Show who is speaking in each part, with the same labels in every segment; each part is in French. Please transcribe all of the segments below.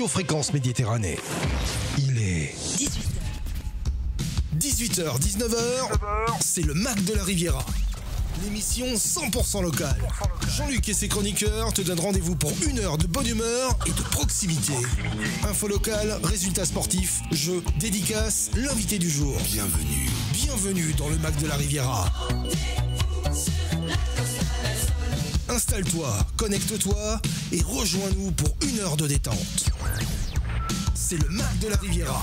Speaker 1: Aux fréquences Méditerranée. Il est 18h, 19h, c'est le Mac de la Riviera. L'émission 100% locale. Jean-Luc et ses chroniqueurs te donnent rendez-vous pour une heure de bonne humeur et de proximité. Info locale, résultats sportifs, jeux, dédicaces, l'invité du jour. Bienvenue dans le Mac de la Riviera. Installe-toi, connecte-toi et rejoins-nous pour une heure de détente. C'est le Mac de la Riviera.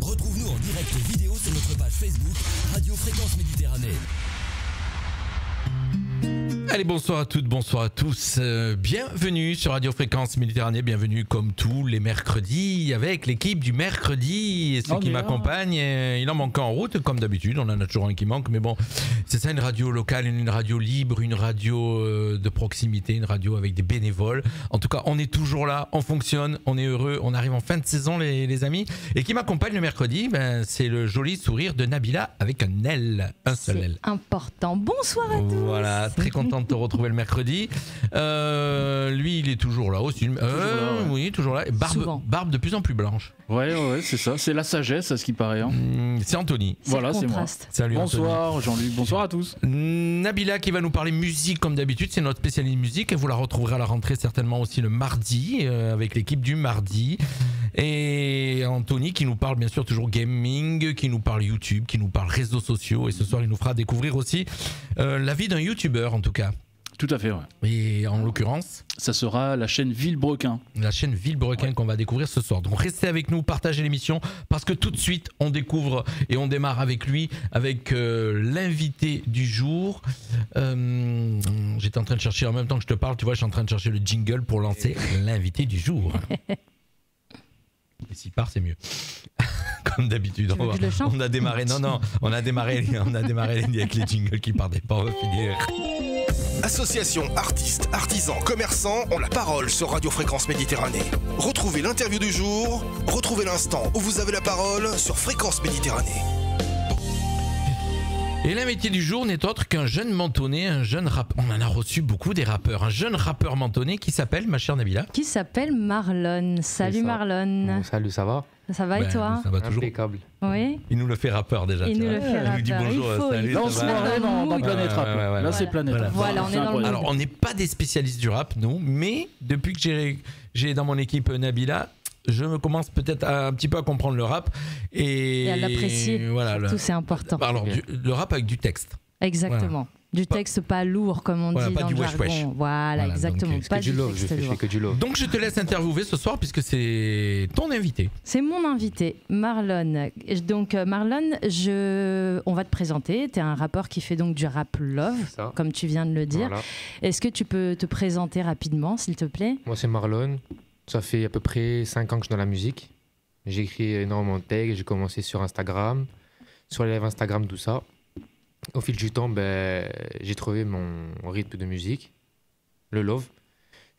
Speaker 2: Retrouve-nous en direct vidéo sur notre page Facebook Radio Fréquence Méditerranée.
Speaker 3: Allez, bonsoir à toutes, bonsoir à tous. Bienvenue sur Radio Fréquence Méditerranée. Bienvenue comme tous les mercredis avec l'équipe du mercredi. Et ceux qui m'accompagnent, il en manque en route comme d'habitude. On en a toujours un qui manque, mais bon, c'est ça, une radio locale, une radio libre, une radio de proximité, une radio avec des bénévoles. En tout cas, on est toujours là, on fonctionne, on est heureux, on arrive en fin de saison les amis. Et qui m'accompagne le mercredi, c'est le joli sourire de Nabila avec un L, un seul L.
Speaker 4: Important. Bonsoir à tous.
Speaker 3: Voilà, très content de te retrouver le mercredi. Lui, il est toujours là aussi. Oui, toujours là. Barbe de plus en plus blanche.
Speaker 5: Ouais, c'est ça. C'est la sagesse, à ce qui paraît. Hein.
Speaker 3: C'est Anthony.
Speaker 5: Voilà, c'est moi.
Speaker 3: Salut.
Speaker 5: Bonsoir Jean-Luc. Bonsoir à tous.
Speaker 3: Nabila qui va nous parler musique comme d'habitude. C'est notre spécialiste musique et vous la retrouverez à la rentrée certainement aussi le mardi avec l'équipe du mardi. Et Anthony qui nous parle bien sûr toujours gaming, qui nous parle YouTube, qui nous parle réseaux sociaux. Et ce soir, il nous fera découvrir aussi la vie d'un YouTuber en tout cas.
Speaker 5: Tout à fait, ouais.
Speaker 3: Et en l'occurrence,
Speaker 5: ça sera la chaîne Villebrequin.
Speaker 3: La chaîne Villebrequin qu'on va découvrir ce soir. Donc restez avec nous, partagez l'émission, parce que tout de suite, on découvre et on démarre avec lui, avec l'invité du jour. J'étais en train de chercher, en même temps que je te parle, tu vois, je suis en train de chercher le jingle pour lancer l'invité du jour. Et s'il part, c'est mieux. Comme d'habitude, on a démarré. On a démarré avec les jingles qui partaient pas. On va finir.
Speaker 1: Associations, artistes, artisans, commerçants ont la parole sur Radio Fréquence Méditerranée. Retrouvez l'interview du jour, retrouvez l'instant où vous avez la parole sur Fréquence Méditerranée.
Speaker 3: Et l'invité du jour n'est autre qu'un jeune mentonné, un jeune rappeur. On en a reçu beaucoup des rappeurs. Un jeune rappeur mentonné qui s'appelle, ma chère Nabila.
Speaker 4: Qui s'appelle Marlon. Salut Marlon.
Speaker 6: Bon, salut, ça va?
Speaker 4: Ça va et toi?
Speaker 3: Ça va toujours.
Speaker 6: Impeccable.
Speaker 4: Oui.
Speaker 3: Il nous le fait rappeur déjà.
Speaker 4: Il nous le fait rappeur.
Speaker 3: Il nous dit bonjour, salut.
Speaker 5: Là, on se voit dans Planète Rap. Là, c'est Planète Rap.
Speaker 4: Voilà, on est dans le.
Speaker 3: Alors, on n'est pas des spécialistes du rap, nous, mais depuis que j'ai dans mon équipe Nabila, je me commence peut-être un petit peu à comprendre le rap et
Speaker 4: à l'apprécier.
Speaker 3: Voilà,
Speaker 4: tout c'est important.
Speaker 3: Alors, le rap avec du texte.
Speaker 4: Exactement. Voilà. Du texte pas lourd comme on dit
Speaker 3: pas
Speaker 4: dans
Speaker 3: du
Speaker 4: le
Speaker 3: wesh
Speaker 4: jargon.
Speaker 3: wesh.
Speaker 4: Voilà, exactement.
Speaker 3: Donc,
Speaker 4: pas
Speaker 6: du love, je fais que du love.
Speaker 3: Donc je te laisse interviewer ce soir puisque c'est ton invité.
Speaker 4: C'est mon invité, Marlon. Donc Marlon, on va te présenter. Tu es un rappeur qui fait donc du rap love, comme tu viens de le dire. Voilà. Est-ce que tu peux te présenter rapidement, s'il te plaît?
Speaker 6: Moi, c'est Marlon. Ça fait à peu près 5 ans que je suis dans la musique. J'écris énormément de textes. J'ai commencé sur Instagram, sur les lives Instagram, tout ça. Au fil du temps, j'ai trouvé mon rythme de musique, le love.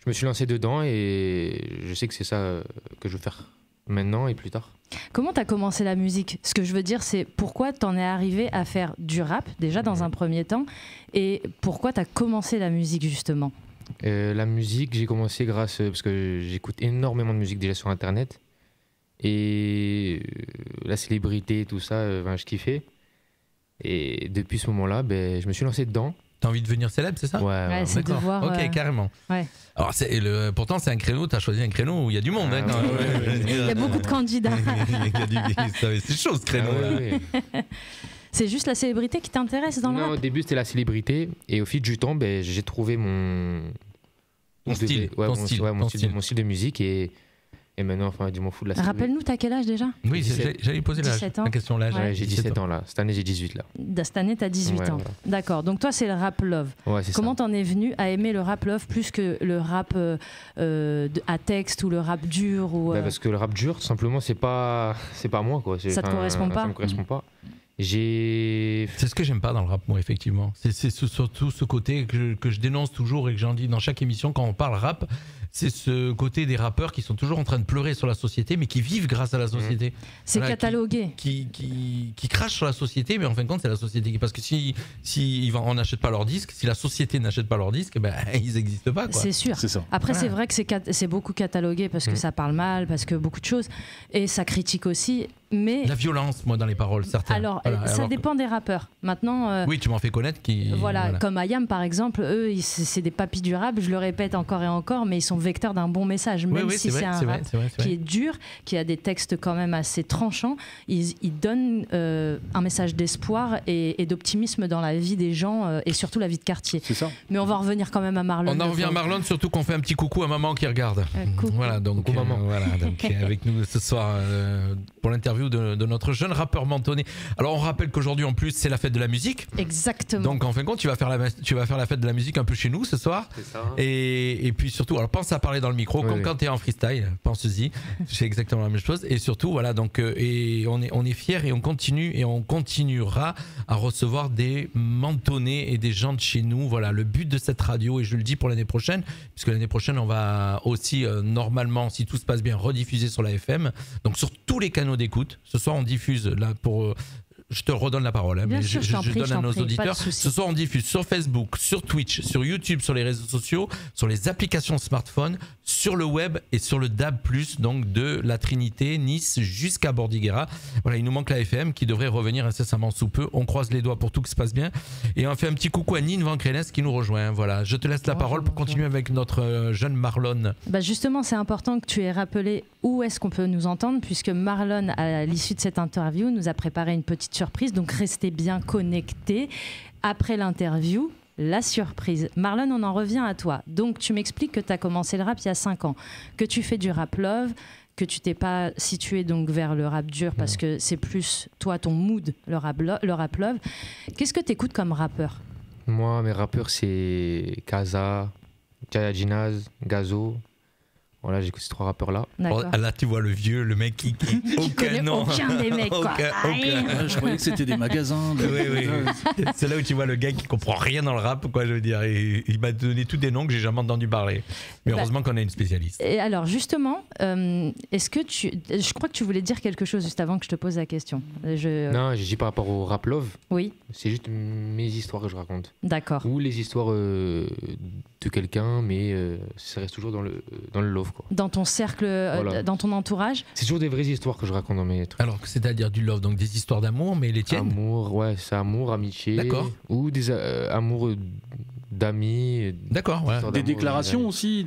Speaker 6: Je me suis lancé dedans et je sais que c'est ça que je veux faire maintenant et plus tard.
Speaker 4: Comment tu as commencé la musique? Ce que je veux dire, c'est pourquoi tu en es arrivé à faire du rap, déjà dans un premier temps, et pourquoi tu as commencé la musique justement?
Speaker 6: La musique, j'ai commencé parce que j'écoute énormément de musique déjà sur Internet. Et la célébrité, tout ça, je kiffais. Et depuis ce moment-là, je me suis lancé dedans.
Speaker 3: T'as envie de devenir célèbre, c'est ça?
Speaker 4: Ouais, c'est de voir.
Speaker 3: Ok, carrément.
Speaker 4: Ouais.
Speaker 3: Alors, pourtant, c'est un créneau, t'as choisi un créneau où il y a du monde.
Speaker 4: Il y a beaucoup de candidats.
Speaker 3: C'est chaud ce créneau.
Speaker 6: Ouais.
Speaker 4: C'est juste la célébrité qui t'intéresse dans le rap?
Speaker 6: Non, au début, c'était la célébrité. Et au fil du temps, j'ai trouvé mon style de musique. Et maintenant, je m'en fous de la célébrité.
Speaker 4: Rappelle-nous, t'as quel âge déjà?
Speaker 3: Oui, j'allais poser la question l'âge.
Speaker 6: Ouais, j'ai 17 ans là. Cette année, j'ai 18 là.
Speaker 4: Cette année, t'as 18 ans. Voilà. D'accord. Donc toi, c'est le rap love.
Speaker 6: Ouais, c'est
Speaker 4: Comment
Speaker 6: ça.
Speaker 4: t'en es venu à aimer le rap love plus que le rap à texte ou le rap dur
Speaker 6: Parce que le rap dur, simplement, c'est pas moi quoi.
Speaker 4: Ça te correspond pas?
Speaker 6: Ça me correspond pas.
Speaker 3: C'est ce que j'aime pas dans le rap, moi, effectivement. C'est surtout ce côté que je dénonce toujours et que j'en dis dans chaque émission quand on parle rap. c'est ce côté des rappeurs qui sont toujours en train de pleurer sur la société, mais qui vivent grâce à la société.
Speaker 4: C'est catalogué.
Speaker 3: Qui crachent sur la société, mais en fin de compte, c'est la société qui... Parce que si on n'achète pas leurs disques, si la société n'achète pas leurs disques, ben, ils n'existent pas. Quoi.
Speaker 4: C'est sûr.
Speaker 5: C'est ça.
Speaker 4: Après, c'est vrai que c'est beaucoup catalogué parce que ça parle mal, parce que beaucoup de choses. Et ça critique aussi. Mais...
Speaker 3: La violence, moi, dans les paroles, certaines.
Speaker 4: Alors, ça dépend des rappeurs. Maintenant...
Speaker 3: oui, tu m'en fais connaître qui...
Speaker 4: Voilà, comme IAM, par exemple, eux, c'est des papis du rap, je le répète encore et encore, mais ils sont vecteurs d'un bon message. Même si c'est un rap qui est dur, qui a des textes quand même assez tranchants, ils donnent un message d'espoir et d'optimisme dans la vie des gens et surtout la vie de quartier.
Speaker 5: C'est ça.
Speaker 4: Mais on va revenir quand même à Marlon.
Speaker 3: On en revient à Marlon, surtout qu'on fait un petit coucou à maman qui regarde. Voilà, donc, maman. Voilà, donc avec nous ce soir pour l'interview de notre jeune rappeur mentonné. Alors on rappelle qu'aujourd'hui en plus c'est la fête de la musique.
Speaker 4: Exactement.
Speaker 3: Donc en fin de compte tu vas faire la fête de la musique un peu chez nous ce soir.
Speaker 6: C'est ça.
Speaker 3: Et puis surtout, alors pense à parler dans le micro comme quand tu es en freestyle, pense-y, c'est exactement la même chose. Et surtout voilà, donc et on est fiers et on continue et on continuera à recevoir des mentonnés et des gens de chez nous. Voilà, le but de cette radio, et je le dis pour l'année prochaine, puisque l'année prochaine on va aussi normalement, si tout se passe bien, rediffuser sur la FM, donc sur tous les canaux d'écoute. Ce soir on diffuse là pour je te redonne la parole, hein, mais
Speaker 4: sûr,
Speaker 3: je donne à nos auditeurs. Ce soir, on diffuse sur Facebook, sur Twitch, sur YouTube, sur les réseaux sociaux, sur les applications smartphone, sur le web et sur le DAB+, donc de la Trinité, Nice jusqu'à Bordighera. Voilà, il nous manque la FM qui devrait revenir incessamment sous peu. On croise les doigts pour tout que se passe bien. Et on fait un petit coucou à Nine Van Crenes qui nous rejoint. Voilà, je te laisse la parole pour continuer avec notre jeune Marlon.
Speaker 4: Bah justement, c'est important que tu aies rappelé où est-ce qu'on peut nous entendre, puisque Marlon, à l'issue de cette interview, nous a préparé une petite surprise. Donc restez bien connectés. Après l'interview, la surprise. Marlon, on en revient à toi. Donc tu m'expliques que tu as commencé le rap il y a 5 ans, que tu fais du rap love, que tu t'es pas situé donc vers le rap dur parce que c'est plus toi ton mood, le rap love. Qu'est-ce que tu écoutes comme rappeur?
Speaker 6: Moi, mes rappeurs, c'est Kaza, Jaya Jinaz, Gazo. Voilà, j'écoute ces 3 rappeurs-là.
Speaker 3: Oh, là, tu vois le vieux, le mec qui
Speaker 4: aucun nom. Aucun des mecs, quoi.
Speaker 5: Je croyais que c'était des magasins.
Speaker 3: Oui. C'est là où tu vois le gars qui comprend rien dans le rap, quoi, je veux dire. Et il m'a donné tous des noms que j'ai jamais entendu parler. Mais heureusement qu'on a une spécialiste.
Speaker 4: Et alors, justement, est-ce que je crois que tu voulais dire quelque chose juste avant que je te pose la question.
Speaker 6: Non, j'ai dit par rapport au rap love.
Speaker 4: Oui.
Speaker 6: C'est juste mes histoires que je raconte.
Speaker 4: D'accord.
Speaker 6: Ou les histoires de quelqu'un, mais ça reste toujours dans le love. Quoi.
Speaker 4: Dans ton cercle, voilà. Dans ton entourage.
Speaker 6: C'est toujours des vraies histoires que je raconte dans mes trucs.
Speaker 3: Alors, c'est-à-dire du love, donc des histoires d'amour, mais les tiennes?
Speaker 6: Amour, ouais, c'est amour, amitié.
Speaker 3: D'accord.
Speaker 6: Ou des amours d'amis.
Speaker 3: D'accord, ouais.
Speaker 5: Des déclarations aussi,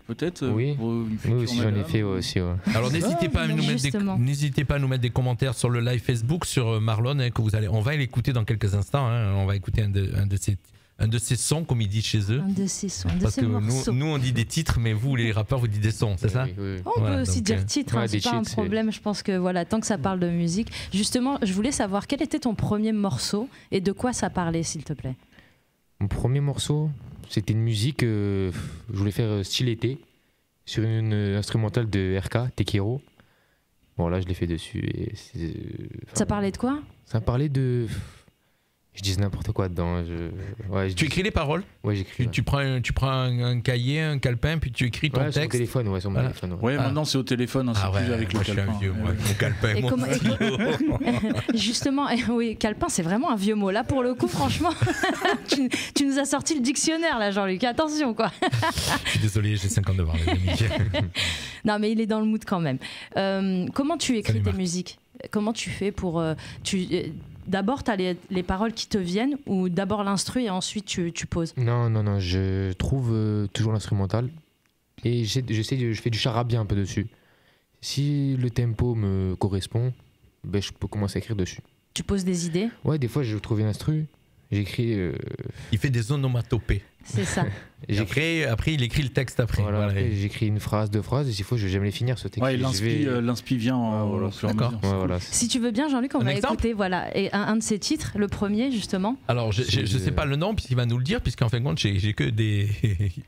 Speaker 5: peut-être.
Speaker 6: Oui, aussi j'en ai fait aussi. Ouais.
Speaker 3: Alors n'hésitez pas à nous mettre des commentaires sur le live Facebook sur Marlon, hein, on va l'écouter dans quelques instants. Hein, on va écouter un de ces sons, comme ils disent chez eux.
Speaker 4: Un de ces sons,
Speaker 3: parce que nous on dit des titres, mais vous les rappeurs vous dites des sons, c'est ça?
Speaker 6: Oui.
Speaker 4: On peut aussi dire titre, c'est pas un problème. Je pense que voilà, tant que ça parle de musique. Justement, je voulais savoir quel était ton premier morceau et de quoi ça parlait, s'il te plaît.
Speaker 6: Mon premier morceau, c'était une musique, je voulais faire style été, sur une instrumentale de RK, Tekiro. Bon là je l'ai fait dessus.
Speaker 4: Ça parlait de quoi?
Speaker 6: Ça parlait de... Je dis n'importe quoi dedans.
Speaker 3: Tu écris les paroles?
Speaker 6: Ouais, j'écris.
Speaker 3: Tu prends un cahier, un calepin, puis tu écris ton texte.
Speaker 6: Sur téléphone, sur mon téléphone.
Speaker 5: Ouais, maintenant c'est au téléphone, c'est plus avec le calepin.
Speaker 3: Je suis un vieux, mon calepin, mon stylo.
Speaker 4: Justement, oui, calepin, c'est vraiment un vieux mot. Là, pour le coup, franchement, tu nous as sorti le dictionnaire, là, Jean-Luc. Attention, quoi.
Speaker 3: Je suis désolé, j'ai 52 ans, les amis.
Speaker 4: Non, mais il est dans le mood quand même. Comment tu écris tes musiques? Comment tu fais pour... D'abord, tu as les paroles qui te viennent ou d'abord l'instru et ensuite tu poses? Non,
Speaker 6: je trouve toujours l'instrumental et je fais du charabia un peu dessus. Si le tempo me correspond, je peux commencer à écrire dessus.
Speaker 4: Tu poses des idées? Ouais,
Speaker 6: des fois je trouve une instru, j'écris...
Speaker 3: Il fait des onomatopées.
Speaker 4: C'est ça.
Speaker 3: Après, il écrit le texte après.
Speaker 6: Voilà. J'écris une phrase, 2 phrases, et s'il faut, je vais jamais les finir ce texte.
Speaker 5: Ouais, l'inspi vient au fur et à mesure.
Speaker 6: Voilà.
Speaker 4: Si tu veux bien, Jean-Luc, on va écouter un de ses titres, le premier justement.
Speaker 3: Alors, je ne sais pas le nom, puisqu'il va nous le dire, puisqu'en fin de compte, j'ai que des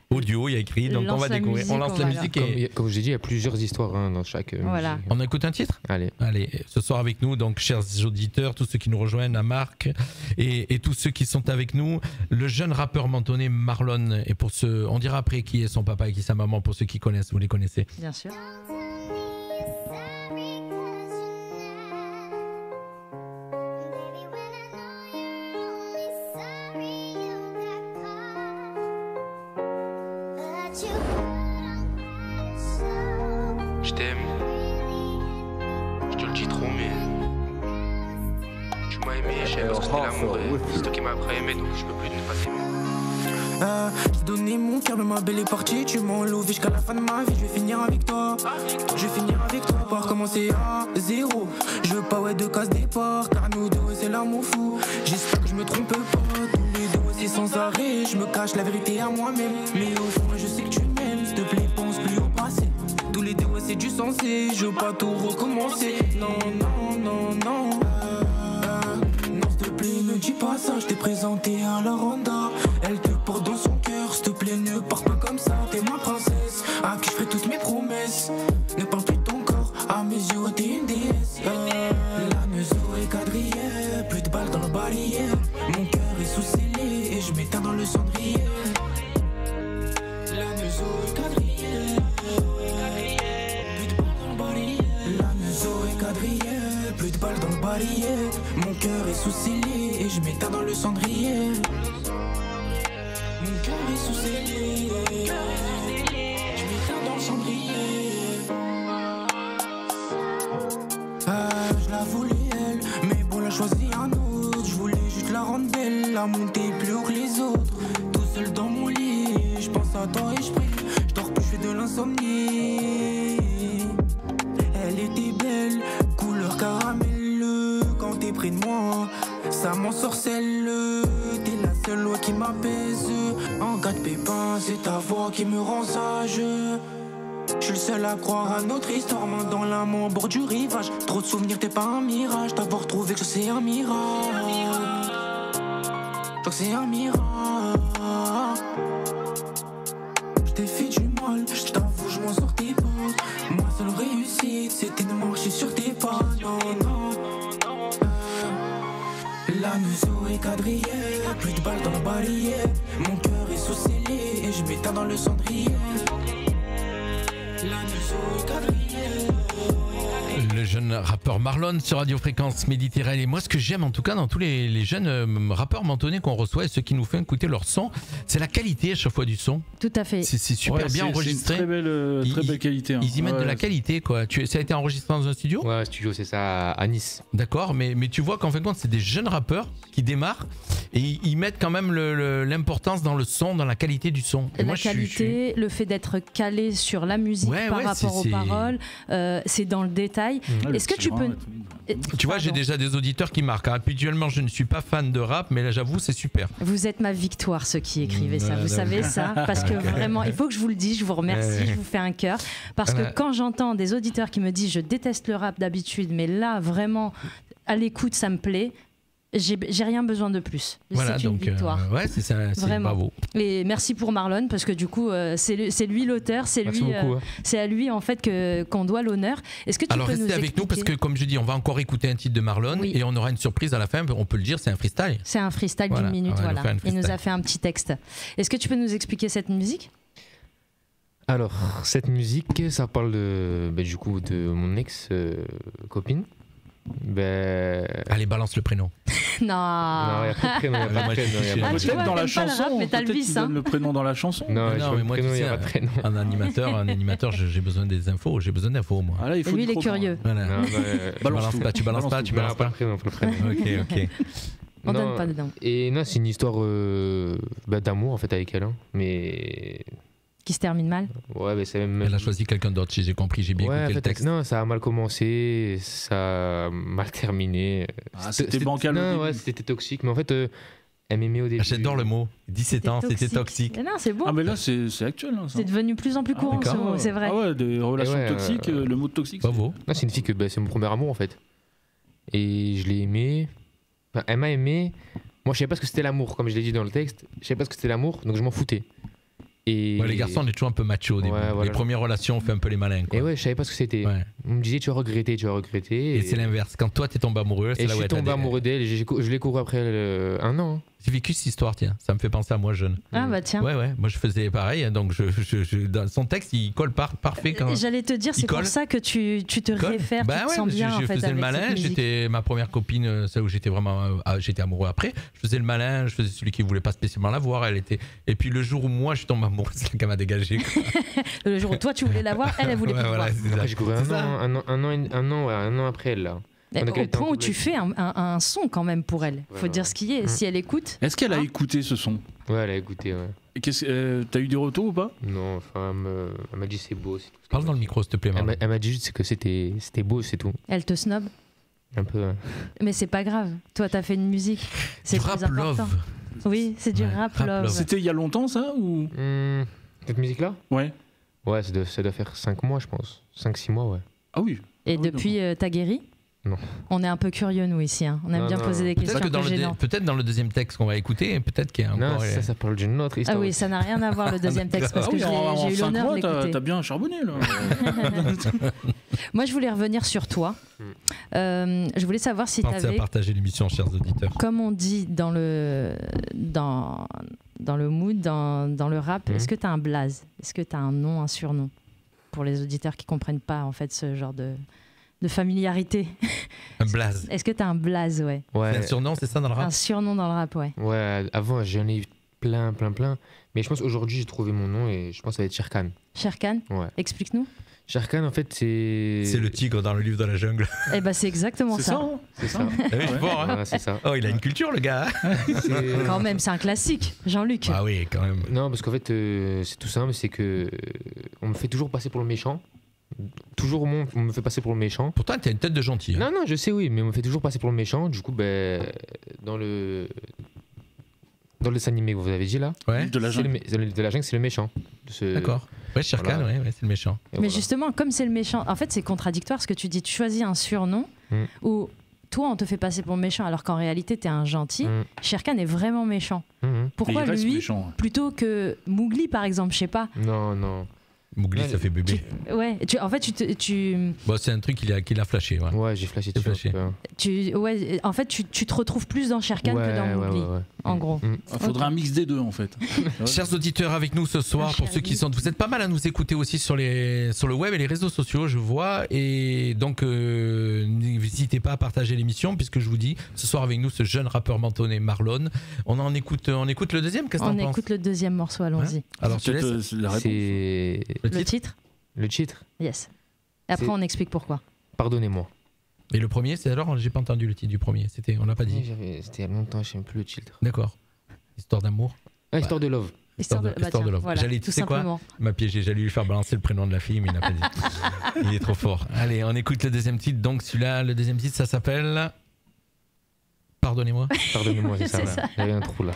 Speaker 3: audios, il y a écrit, donc on va découvrir. On lance la musique.
Speaker 6: Comme je l'ai dit, il y a plusieurs histoires dans chaque musique.
Speaker 3: On écoute un titre?
Speaker 6: Allez,
Speaker 3: ce soir avec nous, donc chers auditeurs, tous ceux qui nous rejoignent, à Marc, et tous ceux qui sont avec nous, le jeune rappeur mentonné Marlon. Et pour ceux, on dira après qui est son papa et qui est sa maman, pour ceux qui connaissent, vous les connaissez.
Speaker 4: Bien sûr.
Speaker 6: Je t'aime. Je te le dis trop, mais tu m'as aimé, je savais pas ce que c'était l'amour. C'est toi qui m'as appris à aimer, donc je peux plus ne pas t'aimer.
Speaker 7: J'ai donné mon cœur, mais ma belle est partie. Tu m'as enlevé jusqu'à la fin de ma vie. Je vais finir avec toi. Je vais finir avec toi. Pas recommencer à zéro. Je veux pas de casse départ. Car nous deux, c'est l'amour fou. J'espère que je me trompe pas. Tous les deux, c'est sans arrêt. Je me cache la vérité à moi-même. Mais au fond, je sais que tu m'aimes. S'il te plaît, pense plus au passé. Tous les deux, c'est du sensé. Je veux pas tout recommencer. Non, non, non, non. Non, s'il te plaît, ne dis pas ça. Je t'ai présenté à la Ronda. Elle te porte dans son cœur. S'il te plaît, ne pars pas comme ça. T'es ma princesse, à qui je ferai toutes mes promesses. Ne parle plus de ton corps. À mes yeux, t'es une déesse. La neuzo est quadrillée. Plus de balles dans le barillet. Mon cœur est sous scellé. Et je m'éteins dans le cendrier. La neuzo est quadrillée. Plus de balles dans le barillet. La neuzo est quadrillée. Plus de balles dans le barillet. Mon cœur est sous scellé. Et je m'éteins dans le cendrier. Mon cœur est sous scellé. Je m'éteins dans le cendrier. Je la voulais elle, mais bon l'a choisi un autre. Je voulais juste la rendre belle, la monter plus haut que les autres. Tout seul dans mon lit, je pense à toi et je prie. Je dors plus, je fais de l'insomnie. Elle était belle, couleur caramel. Quand t'es près de moi, ça m'ensorcelle. T'es la seule loi qui m'apaise. En cas de pépin, c'est ta voix qui me rend sage. Je suis le seul à croire à notre histoire, main dans la main au bord du rivage. Trop de souvenirs, t'es pas un mirage. T'avoir trouvé que c'est un mirage. Je crois que c'est un mirage. Je t'ai fait du mal, je t'avoue, je m'en sortais pas. Moi seule réussite, c'était de marcher sur tes pas. Non, non. La neuzo est quadrillée, plus de balles dans le barillet. Mon cœur est sous scellé et je m'éteins dans le cendrier. La neuzo est quadrillée.
Speaker 3: Le jeune rappeur Marlon sur Radio Fréquence Méditerranée. Et moi, ce que j'aime en tout cas dans tous les jeunes rappeurs mentonnés qu'on reçoit et ceux qui nous font écouter leur son, c'est la qualité à chaque fois du son.
Speaker 4: Tout à fait.
Speaker 3: C'est super bien enregistré.
Speaker 5: C'est une très belle qualité. Hein.
Speaker 3: Ils y mettent de la qualité, quoi. Ça a été enregistré dans un studio ?
Speaker 6: Ouais, studio, c'est ça, à Nice.
Speaker 3: D'accord, mais tu vois qu'en fin de compte, c'est des jeunes rappeurs qui démarrent et ils mettent quand même l'importance dans le son, dans la qualité du son. Et
Speaker 4: la
Speaker 3: moi,
Speaker 4: qualité, le fait d'être calé sur la musique par rapport aux paroles, c'est dans le détail. Est-ce que tu peux...
Speaker 3: Tu vois, j'ai déjà des auditeurs qui marquent. Habituellement, je ne suis pas fan de rap, mais là, j'avoue, c'est super.
Speaker 4: Vous êtes ma victoire, ceux qui écrivez ça. Vous savez ça, parce que vraiment, il faut que je vous le dise. Je vous remercie, je vous fais un cœur. Parce que quand j'entends des auditeurs qui me disent je déteste le rap d'habitude, mais là, vraiment, à l'écoute, ça me plaît. J'ai rien besoin de plus.
Speaker 3: Voilà,
Speaker 4: c'est une victoire.
Speaker 3: Ouais, c'est ça, c'est bravo.
Speaker 4: Et merci pour Marlon, parce que du coup, c'est lui l'auteur, c'est lui, c'est à lui en fait qu'on doit l'honneur. Est-ce que tu
Speaker 3: Alors
Speaker 4: peux
Speaker 3: restez
Speaker 4: nous
Speaker 3: avec nous parce que comme je dis, on va encore écouter un titre de Marlon et on aura une surprise à la fin. On peut le dire, c'est un freestyle.
Speaker 4: C'est un freestyle d'une minute, voilà. Il nous a fait un petit texte. Est-ce que tu peux nous expliquer cette musique ?
Speaker 6: Alors, cette musique, ça parle du coup de mon ex-copine.
Speaker 3: Allez, balance le prénom.
Speaker 4: Non,
Speaker 6: il n'y a pas de prénom.
Speaker 5: Peut-être dans la chanson, peut-être qu'il donne le prénom dans la chanson.
Speaker 6: Non, mais moi, il n'y a pas de prénom.
Speaker 3: Un animateur, j'ai besoin des infos. J'ai besoin d'infos, moi.
Speaker 5: Ah là, il faut
Speaker 4: lui, il est curieux.
Speaker 3: Voilà. Tu balances pas. Ok.
Speaker 4: On donne pas dedans.
Speaker 6: Et non, c'est une histoire d'amour en fait avec elle, mais
Speaker 4: qui se termine mal.
Speaker 6: Ouais, mais c'est même...
Speaker 3: Elle a choisi quelqu'un d'autre, si j'ai compris, j'ai bien écouté le texte.
Speaker 6: Non, ça a mal commencé, ça a mal terminé.
Speaker 5: C'était bancal.
Speaker 6: Non, ouais, c'était toxique, mais en fait, elle m'aimait au début.
Speaker 3: J'adore le mot. 17 ans, c'était toxique.
Speaker 4: Non, c'est bon.
Speaker 5: Ah, mais là, c'est actuel. Hein,
Speaker 4: c'est devenu plus en plus courant, ce mot, c'est vrai.
Speaker 5: Ah ouais, des relations toxiques, le mot toxique.
Speaker 3: Bravo.
Speaker 6: C'est une fille que c'est mon premier amour, en fait. Et je l'ai aimée. Enfin, elle m'a aimé. Moi, je savais pas ce que c'était l'amour, comme je l'ai dit dans le texte. Je savais pas ce que c'était l'amour, donc je m'en foutais. Et
Speaker 3: les garçons, on est toujours un peu macho au début. Les premières relations, on fait un peu les malins. Quoi.
Speaker 6: Et ouais, je savais pas ce que c'était. Ouais. On me disait tu vas regretter.
Speaker 3: Et c'est l'inverse. Quand toi t'es tombé amoureux, c'est là où
Speaker 6: je suis tombé amoureux d'elle et je l'ai couru après 1 an.
Speaker 3: J'ai vécu cette histoire, tiens. Ça me fait penser à moi jeune.
Speaker 4: Ah bah tiens.
Speaker 3: Ouais. Moi je faisais pareil. Donc dans son texte, il colle parfait.
Speaker 4: J'allais te dire, c'est pour ça que tu te réfères, tu te sens bien.
Speaker 3: Je faisais le malin. J'étais ma première copine, celle où j'étais vraiment, j'étais amoureux après. Je faisais le malin, je faisais celui qui voulait pas spécialement la voir. Elle était. Et puis le jour où moi je suis tombé amoureux, c'est là qu'elle m'a dégagé.
Speaker 4: Le jour où toi tu voulais la voir, elle voulait pas la voir.
Speaker 6: Après, j'ai couru un an après elle là.
Speaker 4: Au point où tu fais un son quand même pour elle. Faut dire ce qu'il y est. Si elle écoute.
Speaker 5: Est-ce qu'elle a écouté ce son?
Speaker 6: Ouais, elle a écouté. Ouais.
Speaker 5: Et t'as eu des retours ou pas?
Speaker 6: Non, enfin, elle m'a dit c'est beau. C'est tout.
Speaker 3: Parle dans le micro, s'il te plaît.
Speaker 6: Elle m'a dit juste que c'était beau, c'est tout.
Speaker 4: Elle te snob?
Speaker 6: Un peu.
Speaker 4: Mais c'est pas grave. Toi, t'as fait une musique. C'est
Speaker 3: du rap love.
Speaker 4: Oui, c'est du rap love.
Speaker 5: C'était il y a longtemps ça ou
Speaker 6: cette musique-là? Ouais. Ouais, ça doit faire 5 mois, je pense. 5-6 mois, ouais.
Speaker 5: Ah oui.
Speaker 4: Et depuis, t'as guéri?
Speaker 6: Non.
Speaker 4: On est un peu curieux, nous, ici. Hein. On aime bien poser des questions.
Speaker 3: Peut-être dans le deuxième texte qu'on va écouter, peut-être qu'il y a encore.
Speaker 6: Non, ça parle d'une autre histoire.
Speaker 4: Ah oui, ça n'a rien à voir, le deuxième texte, parce que j'ai eu l'honneur de l'écouter.
Speaker 5: T'as bien charbonné, là.
Speaker 4: Moi, je voulais revenir sur toi. Je voulais savoir si tu avais...
Speaker 3: Pensez à partager l'émission, chers auditeurs.
Speaker 4: Comme on dit dans le mood, dans le rap, est-ce que tu as un blaze? Est-ce que tu as un nom, un surnom? Pour les auditeurs qui ne comprennent pas, en fait, ce genre de familiarité.
Speaker 3: Un blaze.
Speaker 4: Est-ce que tu as un blaze, ouais.
Speaker 3: C'est un surnom, c'est ça dans le rap?
Speaker 4: Un surnom dans le rap, ouais.
Speaker 6: Ouais, avant j'en ai eu plein. Mais je pense qu'aujourd'hui j'ai trouvé mon nom et je pense que ça va être Sherkan.
Speaker 4: Sherkan? Ouais. Explique-nous.
Speaker 6: Sherkan, en fait, c'est...
Speaker 3: C'est le tigre dans le livre de la jungle.
Speaker 4: Eh ben, c'est exactement ça.
Speaker 6: C'est ça.
Speaker 3: C'est fort, hein.
Speaker 6: C'est ça.
Speaker 3: Oh, il a une culture, le gars.
Speaker 4: Quand même, c'est un classique, Jean-Luc.
Speaker 3: Ah oui, quand même.
Speaker 6: Non, parce qu'en fait, c'est tout simple, c'est que on me fait toujours passer pour le méchant. Toujours on me fait passer pour le méchant.
Speaker 3: Pourtant, t'as une tête de gentil. Hein.
Speaker 6: Non, je sais, oui, mais on me fait toujours passer pour le méchant. Du coup, dans le dessin animé que vous avez dit là,
Speaker 5: de la jungle,
Speaker 6: c'est le méchant.
Speaker 3: D'accord. Ouais, Sherkan, ouais, c'est le méchant.
Speaker 4: Mais justement, comme c'est le méchant, en fait, c'est contradictoire ce que tu dis. Tu choisis un surnom où toi, on te fait passer pour le méchant, alors qu'en réalité, t'es un gentil. Sherkan est vraiment méchant. Pourquoi lui, méchant, plutôt que Mowgli, par exemple, je sais pas.
Speaker 6: Non.
Speaker 3: Mowgli, ça fait bébé.
Speaker 4: En fait, tu...
Speaker 3: Bon, c'est un truc qu'il a flashé.
Speaker 6: Ouais, j'ai flashé dessus.
Speaker 4: En fait, tu te retrouves plus dans Sherkan que dans Mowgli. En gros.
Speaker 5: Il faudrait un mix des deux, en fait.
Speaker 3: Chers auditeurs, avec nous ce soir, pour ceux qui sont... Vous êtes pas mal à nous écouter aussi sur le web et les réseaux sociaux, je vois. Et donc, n'hésitez pas à partager l'émission, puisque je vous dis, ce soir avec nous, ce jeune rappeur mentonné Marlon. On écoute le deuxième, qu'est-ce que t'en penses?
Speaker 4: On écoute le deuxième morceau, allons-y.
Speaker 3: Alors, tu laisses
Speaker 5: la réponse.
Speaker 6: Le titre?
Speaker 4: Yes. Et après, on explique pourquoi.
Speaker 6: Pardonnez-moi.
Speaker 3: Et le premier, c'est alors, j'ai pas entendu le titre du premier. On l'a pas dit.
Speaker 6: C'était il y a longtemps, je sais même plus le titre.
Speaker 3: D'accord. Histoire d'amour.
Speaker 6: Histoire de love.
Speaker 3: Histoire de love.
Speaker 4: Voilà,
Speaker 3: tu sais quoi? Il m'a piégé. J'allais lui faire balancer le prénom de la fille, mais il n'a pas dit. Il est trop fort. Allez, on écoute le deuxième titre. Donc celui-là, le deuxième titre, ça s'appelle Pardonnez-moi.
Speaker 6: Pardonnez-moi, c'est ça. J'avais un trou là.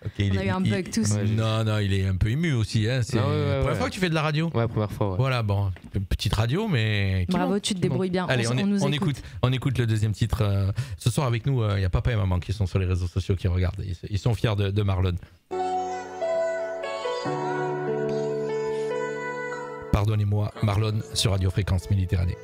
Speaker 4: Okay, on a eu un bug tous.
Speaker 3: Non, il est un peu ému aussi. Hein. C'est la première fois que tu fais de la radio?
Speaker 6: Ouais, première fois. Ouais.
Speaker 3: Voilà, bon, une petite radio, mais.
Speaker 4: Bravo, tu te débrouilles bien.
Speaker 3: Allez, on écoute le deuxième titre. Ce soir avec nous, il y a papa et maman qui sont sur les réseaux sociaux qui regardent. Ils sont fiers de Marlon. Pardonnez-moi, Marlon sur Radio Fréquence Méditerranée.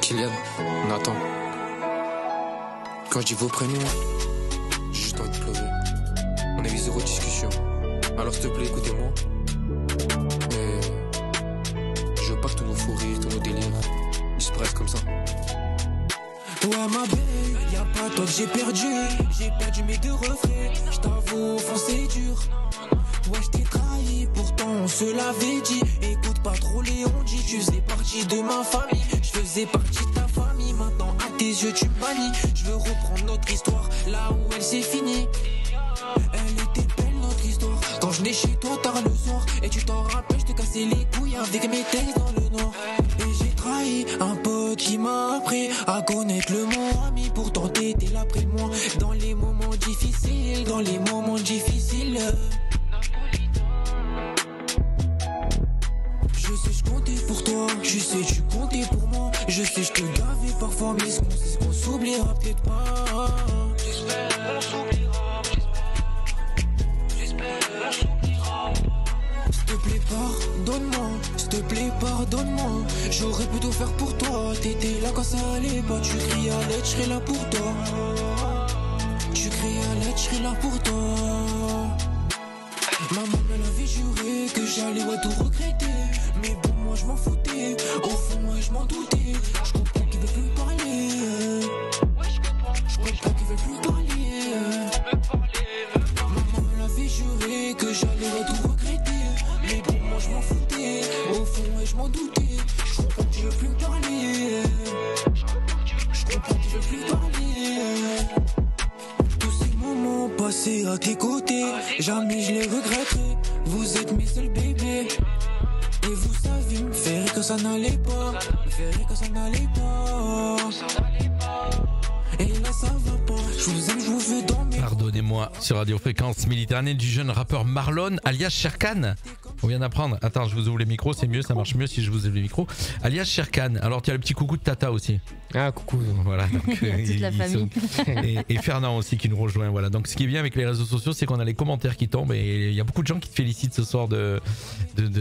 Speaker 8: Kylian, on attend. Quand je dis vos prénoms, j'ai juste envie de pleurer. On a eu 0 discussion. Alors s'il te plaît, écoutez-moi. Mais je veux pas que tous nos fous rires, tous nos délires disparaissent comme ça.
Speaker 7: Ouais ma belle, y'a pas toi que j'ai perdu mes 2 refrains. J't'avoue, au fond c'est dur. Ouais j't'ai trahi, pourtant on se l'avait dit. Écoute pas trop Léon dit, tu faisais partie de ma famille. Je faisais partie de ta famille, maintenant à tes yeux tu bannis. Je veux reprendre notre histoire, là où elle s'est finie. Elle était belle notre histoire. Quand je venais chez toi tard le soir, et tu t'en rappelles, je te cassais les couilles avec mes textes dans le nord. Et j'ai trahi un pote qui m'a appris à connaître le mot ami. Pourtant t'étais là près de moi, dans les moments difficiles, Je sais je comptais pour toi, je sais tu comptais pour moi. Je Je sais, je te gavais parfois, mais c'est ce qu'on s'oubliera peut-être pas. J'espère qu'on s'oubliera. J'espère qu'on s'oubliera. S'il te plaît, pardonne-moi. S'il te plaît, pardonne-moi. J'aurais pu tout faire pour toi. T'étais là quand ça allait pas. Tu criais à l'aide, je serais là pour toi. Tu criais à l'aide, je serais là pour toi. Maman, elle avait juré que j'allais tout regretter. Mais bon, moi je m'en foutais. Au fond, moi je m'en doutais. Je comprends qu'il veut plus me parler. Je comprends qu'il veut plus me parler. Maman, elle avait juré que j'allais tout regretter. Mais bon, moi je m'en foutais. Au fond, moi je m'en doutais. Je comprends qu'il veut plus me parler. Je comprends qu'il veut plus me parler. Tous ces moments passés à tes côtés, jamais je les regretterai. Vous êtes mes seuls bébés. Et vous savez me faire que ça n'allait pas. Me faire que ça n'allait pas. Et là ça va pas. Je vous aime, je vous veux dans mes...
Speaker 3: Pardonnez-moi, sur Radio Fréquence Méditerranée du jeune rappeur Marlon, alias Sherkan. On vient d'apprendre. Attends, je vous ouvre les micros, c'est mieux, ça marche mieux si je vous ouvre les micros. Alias Sherkan. Alors, tu as le petit coucou de Tata aussi.
Speaker 6: Ah, coucou.
Speaker 3: Voilà. Donc,
Speaker 4: toute la famille.
Speaker 3: Et Fernand aussi qui nous rejoint. Voilà. Donc, ce qui est bien avec les réseaux sociaux, c'est qu'on a les commentaires qui tombent et il y a beaucoup de gens qui te félicitent ce soir de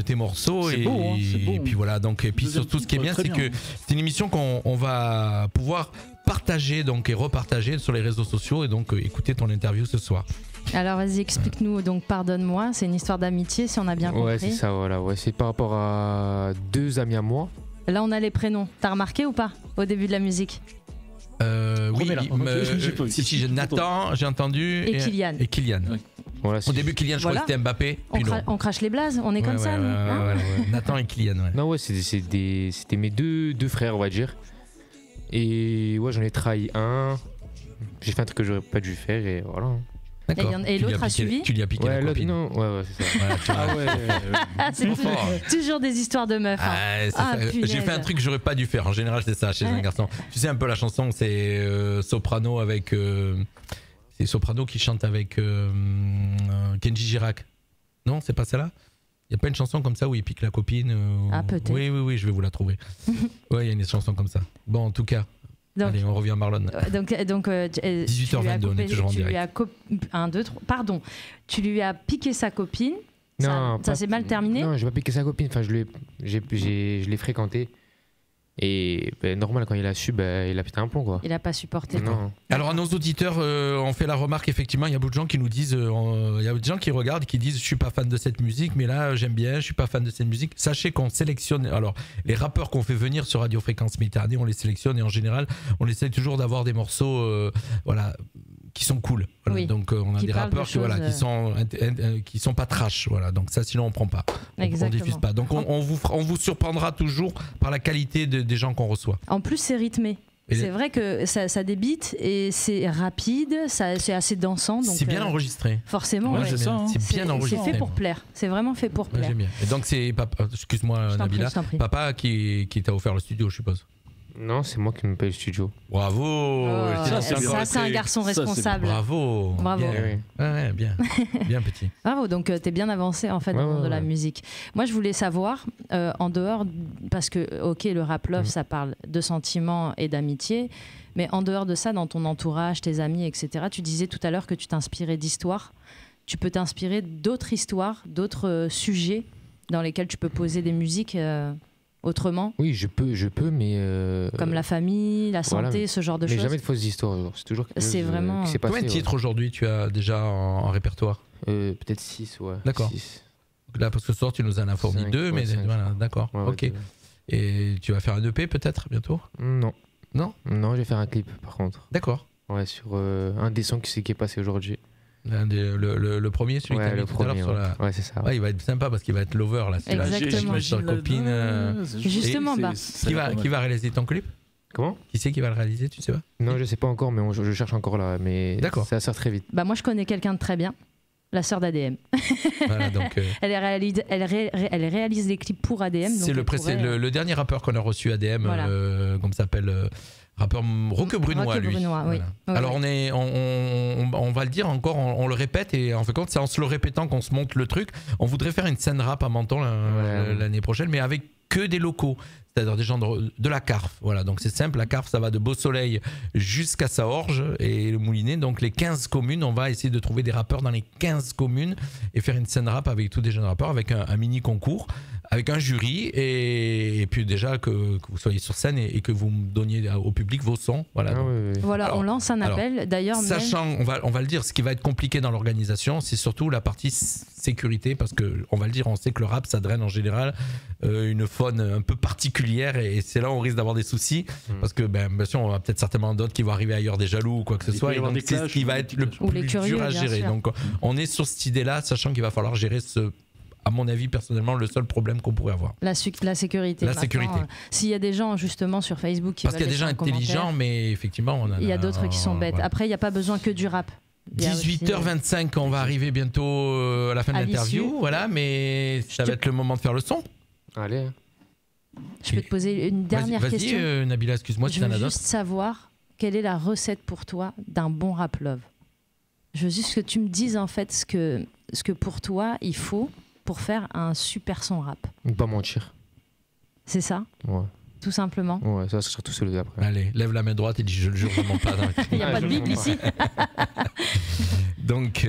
Speaker 3: tes morceaux.
Speaker 5: C'est beau, hein, c'est beau.
Speaker 3: Et puis voilà. Donc, et puis surtout, ce qui est bien, c'est que c'est une émission qu'on va pouvoir partager donc et repartager sur les réseaux sociaux et donc écouter ton interview ce soir.
Speaker 4: Alors vas-y, explique-nous. Donc pardonne-moi, c'est une histoire d'amitié si on a bien compris.
Speaker 6: Ouais, c'est ça, voilà. Ouais, c'est par rapport à deux amis à moi.
Speaker 4: Là on a les prénoms. T'as remarqué ou pas au début de la musique?
Speaker 3: Oui,
Speaker 5: si,
Speaker 3: Nathan, j'ai entendu.
Speaker 4: Et Kylian.
Speaker 3: Et Kylian.
Speaker 6: Ouais. Voilà,
Speaker 3: Au début, Kylian, je crois que c'était Mbappé.
Speaker 4: On crache les blazes, on est comme ça.
Speaker 3: Ouais. Nathan et Kylian, ouais.
Speaker 6: Non, ouais, c'était mes deux frères, on va dire. Et ouais, j'en ai trahi un. J'ai fait un truc que j'aurais pas dû faire et voilà.
Speaker 3: D'accord.
Speaker 4: Et l'autre a suivi.
Speaker 3: Tu lui as piqué la copine.
Speaker 6: Non, ouais, c'est ça.
Speaker 4: C'est toujours des histoires de meufs.
Speaker 3: J'ai fait un truc que j'aurais pas dû faire. En général, c'est ça chez un garçon. Tu sais un peu la chanson, c'est Soprano avec. C'est Soprano qui chante avec Kenji Girac. Non, c'est pas celle-là. Il n'y a pas une chanson comme ça où il pique la copine
Speaker 4: Ah, peut-être.
Speaker 3: Oui, je vais vous la trouver. Ouais, il y a une chanson comme ça. Bon, en tout cas. Donc, allez, on revient à Marlon.
Speaker 4: Donc
Speaker 3: 18h22, on est toujours en direct.
Speaker 4: Pardon, tu lui as piqué sa copine.
Speaker 6: Non,
Speaker 4: ça s'est mal terminé.
Speaker 6: Non, je n'ai pas piqué sa copine. Enfin, je l'ai fréquenté. Et normal, quand il a su, il a pété un plomb, quoi.
Speaker 4: Il n'a pas supporté.
Speaker 6: Non.
Speaker 3: Alors à nos auditeurs, on fait la remarque, effectivement, il y a beaucoup de gens qui nous disent, il y a des gens qui regardent, qui disent je suis pas fan de cette musique, mais là j'aime bien, je suis pas fan de cette musique. Sachez qu'on sélectionne, alors les rappeurs qu'on fait venir sur Radio Fréquence Méditerranée, on les sélectionne et en général, on essaie toujours d'avoir des morceaux, qui sont cool. Voilà. Oui, donc on a des rappeurs qui sont pas trash. Voilà. Donc ça, sinon on prend pas. On diffuse pas. Donc on vous surprendra toujours par la qualité des gens qu'on reçoit.
Speaker 4: En plus, c'est rythmé. C'est vrai que ça débite et c'est rapide, c'est assez dansant.
Speaker 3: C'est bien enregistré.
Speaker 4: Forcément,
Speaker 3: ouais, c'est bien enregistré.
Speaker 4: C'est fait pour plaire. C'est vraiment fait pour plaire.
Speaker 3: J'aime bien. Et donc c'est excuse-moi Nabila, papa qui t'a offert le studio, je suppose.
Speaker 6: Non, c'est moi qui me paye le studio.
Speaker 3: Bravo.
Speaker 4: Ça, c'est un garçon responsable.
Speaker 3: Bravo. Bien petit.
Speaker 4: Bravo, donc t'es bien avancé en fait dans le monde de la musique. Moi, je voulais savoir, en dehors, parce que ok, le rap love, ça parle de sentiments et d'amitié, mais en dehors de ça, dans ton entourage, tes amis, etc., tu disais tout à l'heure que tu t'inspirais d'histoires. Tu peux t'inspirer d'autres histoires, d'autres sujets dans lesquels tu peux poser des musiques autrement? Oui,
Speaker 6: je peux, mais...
Speaker 4: Comme la famille, la santé, ce genre de choses.
Speaker 6: Mais jamais de fausses histoires, c'est toujours quelque chose
Speaker 4: vraiment...
Speaker 6: qui s'est passé.
Speaker 3: Combien de titres aujourd'hui tu as déjà en répertoire?
Speaker 6: Peut-être 6, ouais.
Speaker 3: D'accord. 6. Là, parce que ce soir, tu nous en as fourni 2, mais voilà, d'accord, ok. Ouais. Et tu vas faire un EP peut-être bientôt?
Speaker 6: Non.
Speaker 3: Non,
Speaker 6: je vais faire un clip par contre.
Speaker 3: D'accord.
Speaker 6: Ouais, sur un des sons qui est passé aujourd'hui.
Speaker 3: Le premier, celui qui a mis tout à l'heure sur la...
Speaker 6: Ouais, c'est ça.
Speaker 3: Ouais, il va être sympa parce qu'il va être l'over là.
Speaker 4: Exactement.
Speaker 3: Sur la copine.
Speaker 4: Justement,
Speaker 3: qui va réaliser ton clip?
Speaker 6: Comment?
Speaker 3: Qui c'est qui va le réaliser, tu sais pas?
Speaker 6: Non, je sais pas encore, mais je cherche encore là. Mais ça sort très vite.
Speaker 4: Bah moi, je connais quelqu'un de très bien. La sœur d'ADM.
Speaker 3: Voilà, donc,
Speaker 4: elle réalise des clips pour ADM.
Speaker 3: C'est le dernier rappeur qu'on a reçu ADM, comme ça s'appelle. Rappeur Roquebrunois, lui.
Speaker 4: Oui.
Speaker 3: Alors on va le dire encore, on le répète et en fait compte, c'est en se le répétant qu'on se monte le truc. On voudrait faire une scène rap à Menton l'année prochaine, mais avec que des locaux. c'est-à-dire des gens de la Carfe. Voilà, donc c'est simple, la Carfe, ça va de Beau-Soleil jusqu'à Saorge et le Moulinet. Donc les 15 communes, on va essayer de trouver des rappeurs dans les 15 communes et faire une scène rap avec tous des jeunes rappeurs, avec un mini concours, avec un jury et puis déjà que vous soyez sur scène et que vous donniez au public vos sons. Voilà,
Speaker 4: voilà, alors, on lance un appel. D'ailleurs,
Speaker 3: sachant, on va le dire, ce qui va être compliqué dans l'organisation, c'est surtout la partie sécurité, parce que on va le dire, on sait que le rap, ça draine en général une faune un peu particulière et c'est là où on risque d'avoir des soucis parce que bien sûr, on va peut-être certainement d'autres qui vont arriver ailleurs, des jaloux ou quoi que ce soit, et donc c'est ce qui va être le plus dur à gérer. Donc on est sur cette idée-là, sachant qu'il va falloir gérer à mon avis, personnellement, le seul problème qu'on pourrait avoir.
Speaker 4: La sécurité.
Speaker 3: La sécurité.
Speaker 4: S'il y a des gens, justement, sur Facebook qui
Speaker 3: parce qu'il y a des gens intelligents, mais effectivement,
Speaker 4: il y a d'autres qui sont bêtes. Voilà. Après, il n'y a pas besoin que du rap.
Speaker 3: 18h25, on va arriver bientôt à la fin de l'interview, voilà, mais ça va être le moment de faire le son.
Speaker 6: Allez.
Speaker 4: Je peux te poser une dernière question.
Speaker 3: Vas-y, Nabila, excuse-moi.
Speaker 4: Je veux juste savoir quelle est la recette pour toi d'un bon rap love. Je veux juste que tu me dises en fait ce que pour toi il faut pour faire un super son rap.
Speaker 6: Ne pas mentir.
Speaker 4: C'est ça ?
Speaker 6: Ouais.
Speaker 4: Tout simplement.
Speaker 6: Ouais, ça sera tout seul après.
Speaker 3: Allez, lève la main droite et dis je le jure, je ne mens pas.
Speaker 4: Il n'y a pas de Bible ici.
Speaker 3: Donc,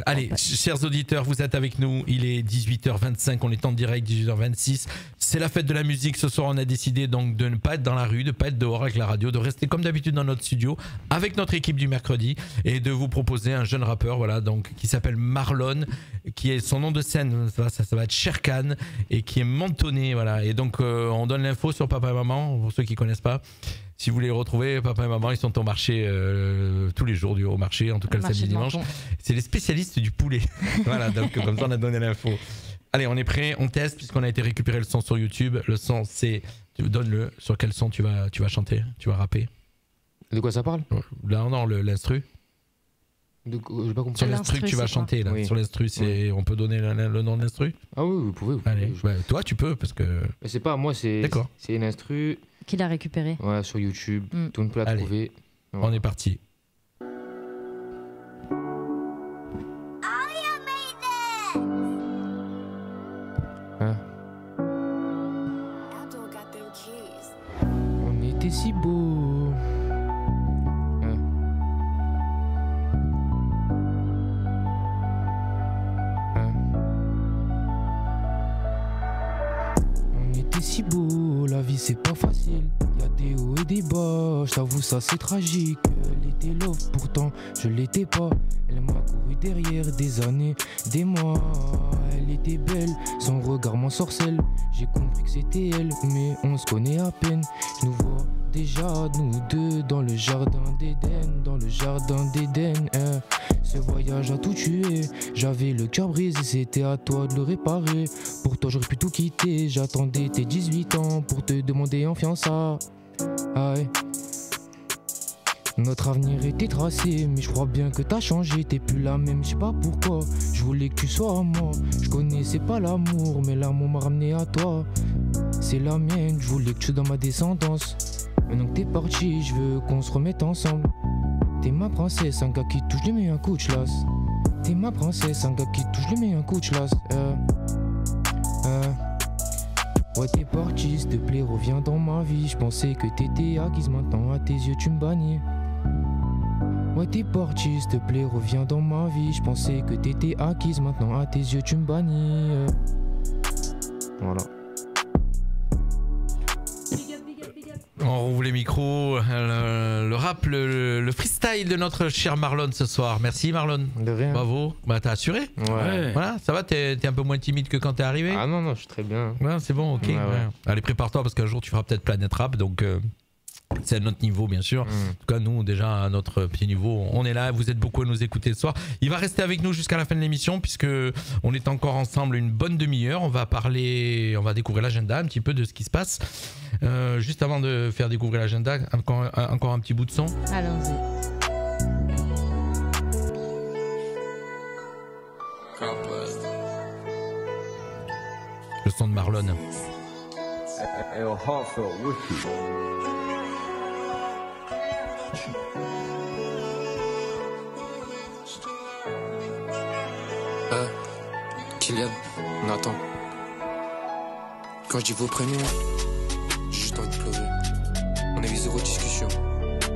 Speaker 3: allez, chers auditeurs, vous êtes avec nous. Il est 18h25, on est en direct, 18h26. C'est la fête de la musique. Ce soir, on a décidé donc de ne pas être dans la rue, de ne pas être dehors avec la radio, de rester comme d'habitude dans notre studio avec notre équipe du mercredi et de vous proposer un jeune rappeur, voilà, donc qui s'appelle Marlon, qui est son nom de scène, ça va être Sherkan et qui est mentonné, voilà. Et donc, on donne l'info sur Papa et Maman pour ceux qui connaissent pas. Si vous voulez les retrouver, papa et maman, ils sont au marché tous les jours au marché, en tout cas le samedi dimanche. C'est les spécialistes du poulet. Voilà, donc comme ça on a donné l'info. Allez, on est prêt, on teste puisqu'on a été récupérer le son sur YouTube. Le son, c'est, donne-le. Sur quel son tu vas chanter, tu vas rapper?
Speaker 6: De quoi ça parle?
Speaker 3: Là, non, l'instru.
Speaker 6: J'ai pas compris.
Speaker 3: Sur l'instru que tu vas chanter là. Oui. Sur l'instru, c'est, on peut donner le nom de l'instru?
Speaker 6: Ah oui, vous pouvez.
Speaker 3: Allez, toi tu peux parce que.
Speaker 6: Mais c'est pas moi, c'est. D'accord. C'est une instru.
Speaker 4: Qu'il a récupéré.
Speaker 6: Ouais, sur YouTube. Tout le monde peut la trouver.
Speaker 3: Ouais. On est parti.
Speaker 6: Hein? On était si beaux. Hein? Hein? On était si beaux, la vie c'est pas facile. Y'a des hauts et des bas, j'avoue ça c'est tragique. Elle était love, pourtant je l'étais pas. Elle m'a couru derrière des années, des mois. Elle était belle, son regard m'ensorcelle. J'ai compris que c'était elle, mais on se connaît à peine. Je nous vois déjà, nous deux, dans le jardin d'Éden. Dans le jardin d'Éden, hein. Ce voyage a tout tué. J'avais le cœur brisé, c'était à toi de le réparer. Pour toi j'aurais pu tout quitter. J'attendais tes 18 ans pour te demander en fiançailles. Aïe. Notre avenir était tracé, mais je crois bien que t'as changé, t'es plus la même, je sais pas pourquoi. Je voulais que tu sois à moi, je connaissais pas l'amour, mais l'amour m'a ramené à toi. C'est la mienne, je voulais que tu sois dans ma descendance. Maintenant que t'es parti, je veux qu'on se remette ensemble. T'es ma princesse, un gars qui touche, je lui mets un coup de chlasse. T'es ma princesse, un gars qui touche, je lui mets un coup de chlasse. Ouais, t'es parti, s'il te plaît, reviens dans ma vie. Je pensais que t'étais acquise, maintenant à tes yeux tu me bannis. Ouais, t'es parti, s'il te plaît, reviens dans ma vie. Je pensais que t'étais acquise, maintenant à tes yeux tu me bannis. Voilà.
Speaker 3: On rouvre les micros, le rap, le freestyle de notre cher Marlon ce soir. Merci Marlon.
Speaker 6: De rien.
Speaker 3: Bravo. Bah t'as assuré.
Speaker 6: Ouais.
Speaker 3: Voilà, ça va, t'es un peu moins timide que quand t'es arrivé.
Speaker 6: Ah non, je suis très bien.
Speaker 3: Ouais, c'est bon, ok. Ouais. Allez, prépare-toi parce qu'un jour tu feras peut-être Planète Rap, donc c'est à notre niveau bien sûr. En tout cas nous déjà à notre petit niveau, on est là, vous êtes beaucoup à nous écouter ce soir. Il va rester avec nous jusqu'à la fin de l'émission puisque on est encore ensemble une bonne demi-heure. On va découvrir l'agenda un petit peu de ce qui se passe. Juste avant de faire découvrir l'agenda, encore un petit bout de son.
Speaker 4: Allons-y.
Speaker 3: Le son de Marlon.
Speaker 8: Kylian, Nathan. Quand je dis vos prénoms, juste envie de pleurer. On a eu zéro discussion.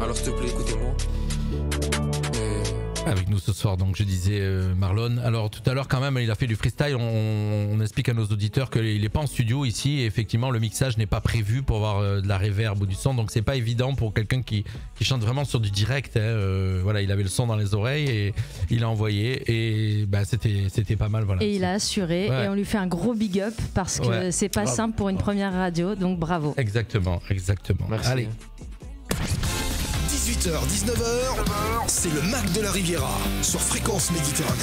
Speaker 8: Alors s'il te plaît, écoutez-moi.
Speaker 3: Avec nous ce soir, donc je disais Marlon. Alors tout à l'heure quand même, il a fait du freestyle. On explique à nos auditeurs qu'il n'est pas en studio ici. Et effectivement, le mixage n'est pas prévu pour avoir de la reverb ou du son. Donc c'est pas évident pour quelqu'un qui chante vraiment sur du direct. Voilà, il avait le son dans les oreilles et il a envoyé. Et bah, c'était pas mal. Voilà.
Speaker 4: Et il a assuré. Ouais. Et on lui fait un gros big up parce que c'est pas simple pour une première radio. Donc bravo.
Speaker 3: Exactement.
Speaker 6: Merci.
Speaker 3: Allez.
Speaker 1: 18h, 19h, c'est le Mac de la Riviera sur Fréquence Méditerranée.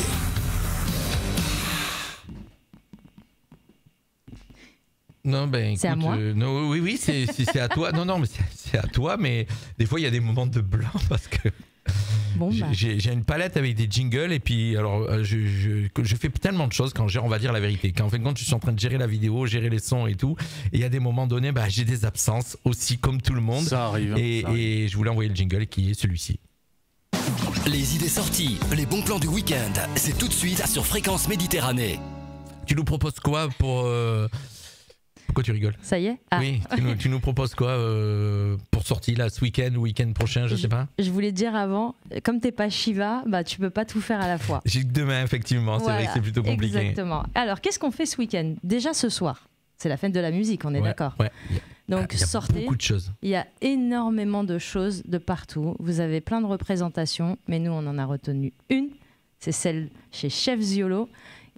Speaker 3: Non, ben écoute,
Speaker 4: c'est à moi.
Speaker 3: Non, oui, c'est à toi. Non, mais c'est à toi, mais des fois il y a des moments de blanc parce que bon, j'ai une palette avec des jingles et puis alors je fais tellement de choses quand on va dire la vérité. Quand en fin de compte je suis en train de gérer la vidéo, gérer les sons et tout, et il y a des moments donnés, j'ai des absences aussi comme tout le monde.
Speaker 5: Ça arrive.
Speaker 3: Et je voulais envoyer le jingle qui est celui-ci.
Speaker 2: Les idées sorties, les bons plans du week-end, c'est tout de suite sur Fréquence Méditerranée.
Speaker 3: Tu nous proposes quoi pour Pourquoi tu rigoles?
Speaker 4: Ça y est?
Speaker 3: Oui, tu nous proposes quoi pour sortie là, ce week-end ou week-end prochain, je sais pas.
Speaker 4: Je voulais te dire avant, comme t'es pas Shiva, tu peux pas tout faire à la fois.
Speaker 3: J'ai que demain, effectivement, c'est vrai que c'est plutôt compliqué.
Speaker 4: Exactement. Alors, qu'est-ce qu'on fait ce week-end? Déjà ce soir, c'est la fête de la musique, on est d'accord?
Speaker 3: Ouais.
Speaker 4: Donc
Speaker 3: il y a
Speaker 4: sortez.
Speaker 3: Beaucoup de choses.
Speaker 4: Il y a énormément de choses de partout. Vous avez plein de représentations, mais nous on en a retenu une. C'est celle chez Chef Ziolo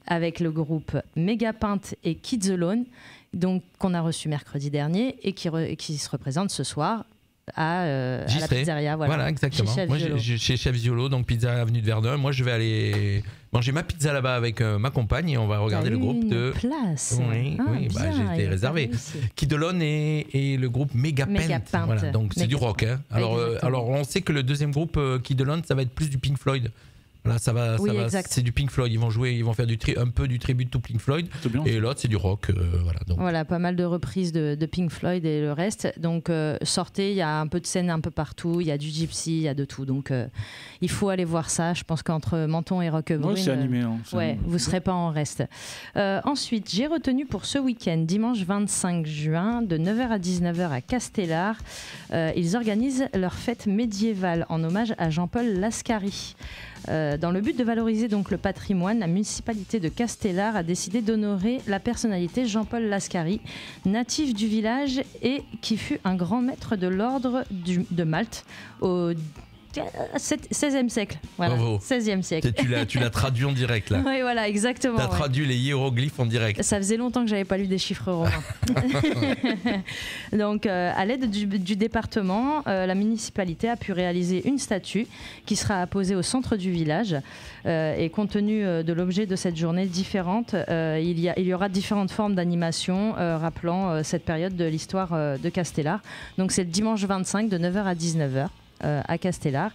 Speaker 4: avec le groupe Megapint et Kids Alone. Donc, qu'on a reçu mercredi dernier et qui se représente ce soir à la pizzeria.
Speaker 3: Voilà, exactement. Chez Chef Ziolo, donc pizza avenue de Verdun. Moi, je vais aller manger ma pizza là-bas avec ma compagne et on va regarder le groupe de.
Speaker 4: Place.
Speaker 3: Oui, j'ai été réservé. Kid Alone et le groupe Megapint. Voilà, donc c'est du rock. Hein. Alors, on sait que le deuxième groupe Kid Alone, ça va être plus du Pink Floyd. Là, ça va, c'est du Pink Floyd. Ils vont faire un peu du tribut to Pink Floyd. Et l'autre, c'est du rock. Voilà,
Speaker 4: pas mal de reprises de Pink Floyd et le reste. Donc, sortez, il y a un peu de scène un peu partout. Il y a du gypsy, il y a de tout. Donc, il faut aller voir ça. Je pense qu'entre Menton et Roquebrune,
Speaker 5: c'est animé.
Speaker 4: Vous ne serez pas en reste. Ensuite, j'ai retenu pour ce week-end, dimanche 25 juin, de 9h à 19h à Castellar. Ils organisent leur fête médiévale en hommage à Jean-Paul Lascari. Dans le but de valoriser donc le patrimoine, la municipalité de Castellar a décidé d'honorer la personnalité Jean-Paul Lascari, natif du village et qui fut un grand maître de l'ordre de Malte au 16e siècle. Voilà,
Speaker 3: bravo.
Speaker 4: 16e siècle.
Speaker 3: Tu l'as traduit en direct là.
Speaker 4: Oui, voilà, exactement.
Speaker 3: Tu as traduit les hiéroglyphes en direct.
Speaker 4: Ça faisait longtemps que j'avais pas lu des chiffres romains. Donc, à l'aide du département, la municipalité a pu réaliser une statue qui sera apposée au centre du village. Et compte tenu de l'objet de cette journée différente, il y aura différentes formes d'animation rappelant cette période de l'histoire de Castellar. Donc, c'est le dimanche 25 de 9h à 19h. À Castellar.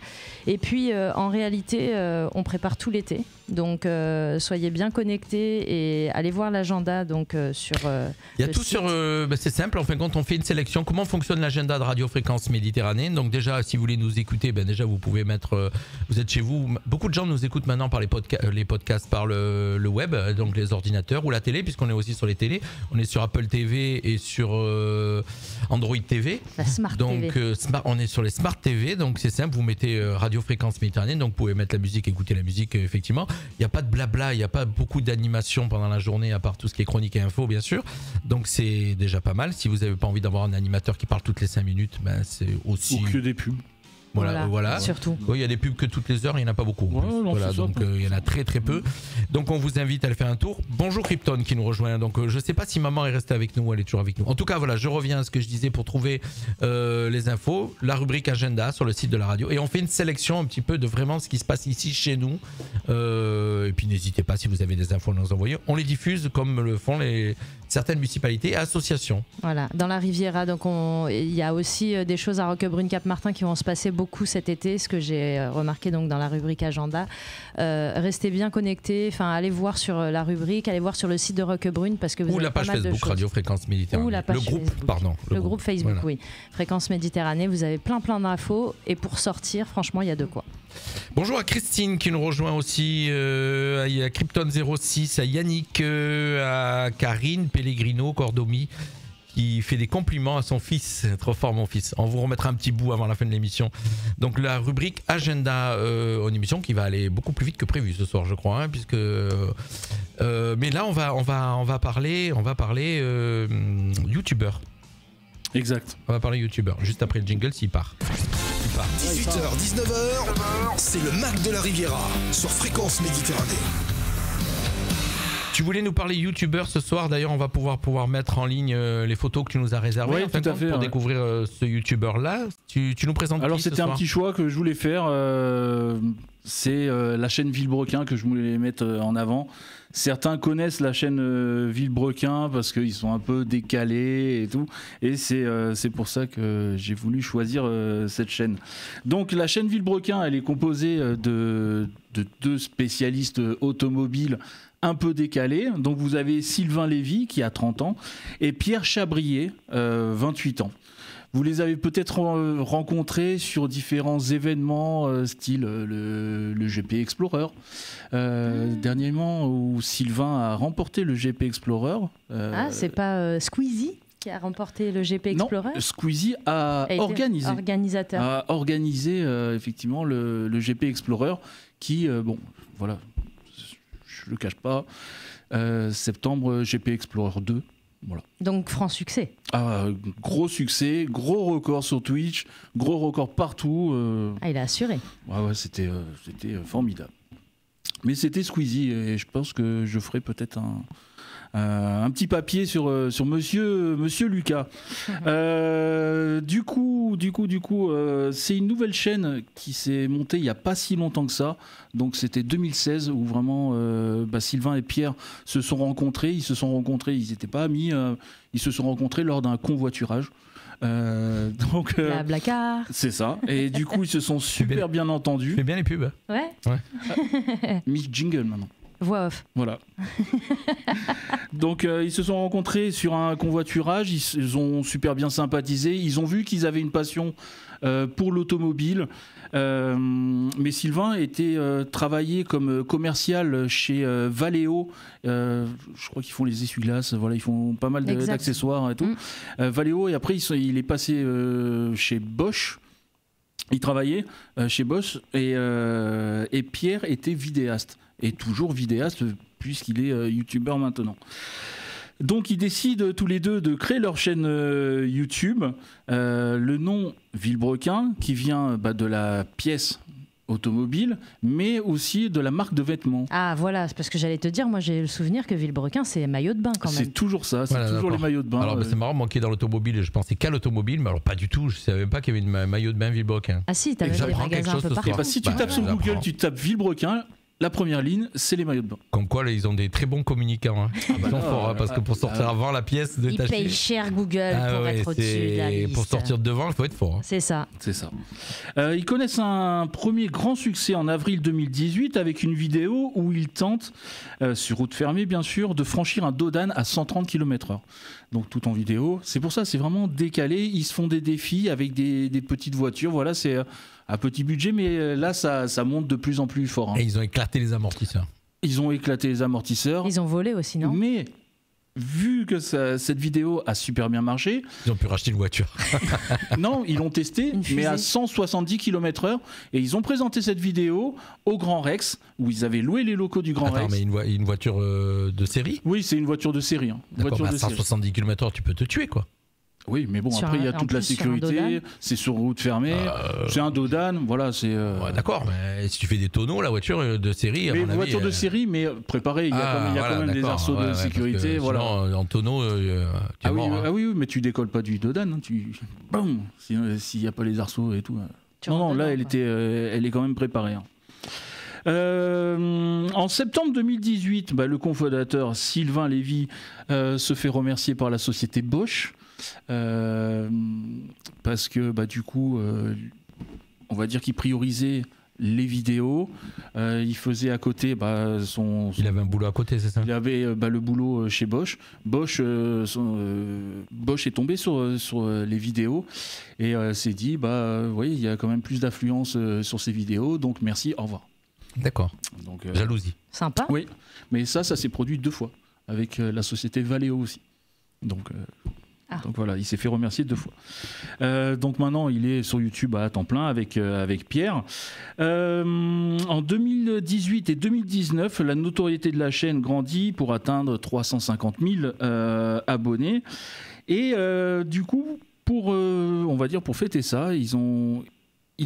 Speaker 4: Et puis en réalité on prépare tout l'été, donc soyez bien connectés et allez voir l'agenda donc sur
Speaker 3: il y a tout site. C'est simple, en fin de compte on fait une sélection. Comment fonctionne l'agenda de Radio Fréquence Méditerranée? Donc déjà si vous voulez nous écouter, déjà vous pouvez mettre vous êtes chez vous, beaucoup de gens nous écoutent maintenant par les podcasts par le web, donc les ordinateurs ou la télé, puisqu'on est aussi sur les télés, on est sur Apple TV et sur Android TV,
Speaker 4: la Smart
Speaker 3: donc
Speaker 4: TV.
Speaker 3: On est sur les Smart TV. Donc c'est simple, vous mettez Radio Fréquence Méditerranée, donc vous pouvez mettre la musique, écouter la musique, effectivement. Il n'y a pas de blabla, il n'y a pas beaucoup d'animation pendant la journée, à part tout ce qui est chronique et info, bien sûr. Donc c'est déjà pas mal. Si vous n'avez pas envie d'avoir un animateur qui parle toutes les 5 minutes, c'est aussi...
Speaker 5: Ou que des pubs.
Speaker 3: Voilà.
Speaker 4: Surtout.
Speaker 3: Oui, il y a des pubs que toutes les heures, il n'y en a pas beaucoup. Donc il y en a très très peu. Donc on vous invite à aller faire un tour. Bonjour Krypton qui nous rejoint. Donc je ne sais pas si maman est restée avec nous ou elle est toujours avec nous. En tout cas, voilà, je reviens à ce que je disais pour trouver les infos. La rubrique agenda sur le site de la radio. Et on fait une sélection un petit peu de vraiment ce qui se passe ici chez nous. Et puis n'hésitez pas, si vous avez des infos à nous envoyer. On les diffuse comme le font certaines municipalités et associations. Voilà,
Speaker 4: dans la Riviera, donc il y a aussi des choses à Roquebrune-Cap-Martin qui vont se passer beaucoup cet été, ce que j'ai remarqué donc dans la rubrique agenda. Restez bien connectés, allez voir sur la rubrique, allez voir sur le site de Roquebrune parce que vous
Speaker 3: ou
Speaker 4: avez
Speaker 3: la page
Speaker 4: pas mal
Speaker 3: Facebook
Speaker 4: de
Speaker 3: Radio Fréquence Méditerranée.
Speaker 4: Ou la page
Speaker 3: le groupe
Speaker 4: Facebook,
Speaker 3: voilà.
Speaker 4: Oui. Fréquence Méditerranée, vous avez plein d'infos et pour sortir, franchement, il y a de quoi.
Speaker 3: Bonjour à Christine qui nous rejoint aussi, à Krypton 06, à Yannick, à Karine, Pellegrino, Cordomi qui fait des compliments à son fils. Trop fort mon fils. On vous remettra un petit bout avant la fin de l'émission. Donc la rubrique agenda en émission qui va aller beaucoup plus vite que prévu ce soir, je crois, hein, puisque. Mais là, on va parler youtubeur.
Speaker 5: Exact.
Speaker 3: On va parler youtubeur juste après le jingle s'il part.
Speaker 1: 18h, 19h, c'est le Mac de la Riviera sur Fréquence Méditerranée.
Speaker 3: Tu voulais nous parler youtubeur ce soir, d'ailleurs on va pouvoir mettre en ligne les photos que tu nous as réservées pour découvrir ce youtubeur là. Tu nous présentes.
Speaker 5: Alors
Speaker 3: qui, ce
Speaker 5: c'était un
Speaker 3: soir
Speaker 5: petit choix que je voulais faire, c'est la chaîne Villebrequin que je voulais mettre en avant. Certains connaissent la chaîne Villebrequin parce qu'ils sont un peu décalés et tout, et c'est pour ça que j'ai voulu choisir cette chaîne. Donc la chaîne Villebrequin, elle est composée de deux spécialistes automobiles un peu décalés. Donc vous avez Sylvain Lévy qui a 30 ans et Pierre Chabrier, 28 ans. Vous les avez peut-être rencontrés sur différents événements, style le GP Explorer. Dernièrement, où Sylvain a remporté le GP Explorer.
Speaker 4: C'est pas Squeezie qui a remporté le GP Explorer?
Speaker 5: Non, Squeezie a organisé effectivement le GP Explorer qui, bon, voilà, je le cache pas, septembre GP Explorer 2. Voilà.
Speaker 4: Donc franc succès.
Speaker 5: Gros succès, gros record sur Twitch, gros record partout.
Speaker 4: Il a assuré.
Speaker 5: Ouais, c'était formidable. Mais c'était Squeezie et je pense que je ferai peut-être un petit papier sur Monsieur Lucas. Du coup, c'est une nouvelle chaîne qui s'est montée il n'y a pas si longtemps que ça. Donc c'était 2016 où vraiment Sylvain et Pierre se sont rencontrés. Ils n'étaient pas amis. Ils se sont rencontrés lors d'un convoiturage.
Speaker 4: La Blacard.
Speaker 5: C'est ça. Et du coup, ils se sont super bien entendus.
Speaker 3: Tu fais bien les pubs.
Speaker 4: Ouais.
Speaker 5: Miss Jingle maintenant.
Speaker 4: Voix off.
Speaker 5: Voilà. Donc ils se sont rencontrés sur un convoiturage, ils ont super bien sympathisé, ils ont vu qu'ils avaient une passion pour l'automobile. Mais Sylvain était travaillé comme commercial chez Valeo. Je crois qu'ils font les essuie-glaces, voilà, ils font pas mal d'accessoires et tout. Valeo, et après il est passé chez Bosch. Il travaillait chez Bosch et Pierre était vidéaste. Et toujours vidéaste puisqu'il est youtubeur maintenant. Donc ils décident tous les deux de créer leur chaîne YouTube. Le nom Villebrequin qui vient de la pièce automobile, mais aussi de la marque de vêtements.
Speaker 4: Ah voilà, c'est parce que j'allais te dire, moi j'ai le souvenir que Villebrequin c'est maillot de bain quand même.
Speaker 5: C'est toujours ça, c'est toujours les maillots de bain.
Speaker 3: Alors c'est marrant, moi qui est dans l'automobile, je pensais qu'à l'automobile, mais alors pas du tout, je savais même pas qu'il y avait une maillot de bain Villebrequin.
Speaker 4: Ah si, t'avais des magasins un peu partout.
Speaker 5: Si tu tapes sur Google, tu tapes Villebrequin, la première ligne, c'est les maillots de bain.
Speaker 3: Comme quoi, là, ils ont des très bons communicants. Hein. Ils sont forts, parce que pour sortir avant la pièce détachée...
Speaker 4: Ils payent cher Google pour être au-dessus de la liste.
Speaker 3: Pour sortir devant, il faut être fort. Hein.
Speaker 4: C'est ça.
Speaker 5: C'est ça. Ils connaissent un premier grand succès en avril 2018 avec une vidéo où ils tentent, sur route fermée bien sûr, de franchir un Dodane à 130 km/h. Donc tout en vidéo. C'est pour ça, c'est vraiment décalé. Ils se font des défis avec des petites voitures. Voilà, c'est... à petit budget, mais là, ça monte de plus en plus fort. Hein.
Speaker 3: Et ils ont éclaté les amortisseurs.
Speaker 5: Ils ont
Speaker 4: volé aussi, non?
Speaker 5: Mais vu que cette vidéo a super bien marché...
Speaker 3: Ils ont pu racheter une voiture.
Speaker 5: Non, ils l'ont testé, mais à 170 km/h. Et ils ont présenté cette vidéo au Grand Rex, où ils avaient loué les locaux du Grand Rex.
Speaker 3: Mais une voiture de série?
Speaker 5: Oui, c'est une voiture de série. Hein.
Speaker 3: D'accord, à 170 km/h, tu peux te tuer, quoi.
Speaker 5: Oui, mais bon, après, il y a toute la sécurité, c'est sur route fermée, c'est un Dodane, voilà, c'est...
Speaker 3: Ouais, d'accord, mais si tu fais des tonneaux, la voiture de série, à mon avis...
Speaker 5: voiture de série, mais préparée, il y a quand même des arceaux de sécurité, voilà.
Speaker 3: Sinon, en tonneau, tu es mort.
Speaker 5: Ah oui, mais tu décolles pas du Dodane, hein, Boum, s'il n'y a pas les arceaux et tout. Non, là, elle est quand même préparée. Hein. En septembre 2018, le cofondateur Sylvain Lévy se fait remercier par la société Bosch. Parce que du coup on va dire qu'il priorisait les vidéos, il faisait à côté il
Speaker 3: avait un boulot à côté, c'est ça?
Speaker 5: Il avait le boulot chez Bosch. Bosch est tombé sur les vidéos et s'est dit voyez, il y a quand même plus d'affluence sur ces vidéos, donc merci, au revoir.
Speaker 3: D'accord. Donc jalousie.
Speaker 4: Sympa.
Speaker 5: Oui, mais ça s'est produit 2 fois avec la société Valeo aussi. Donc Donc voilà, il s'est fait remercier 2 fois. Donc maintenant, il est sur YouTube à temps plein avec Pierre. En 2018 et 2019, la notoriété de la chaîne grandit pour atteindre 350 000 abonnés. Et du coup, on va dire pour fêter ça, ils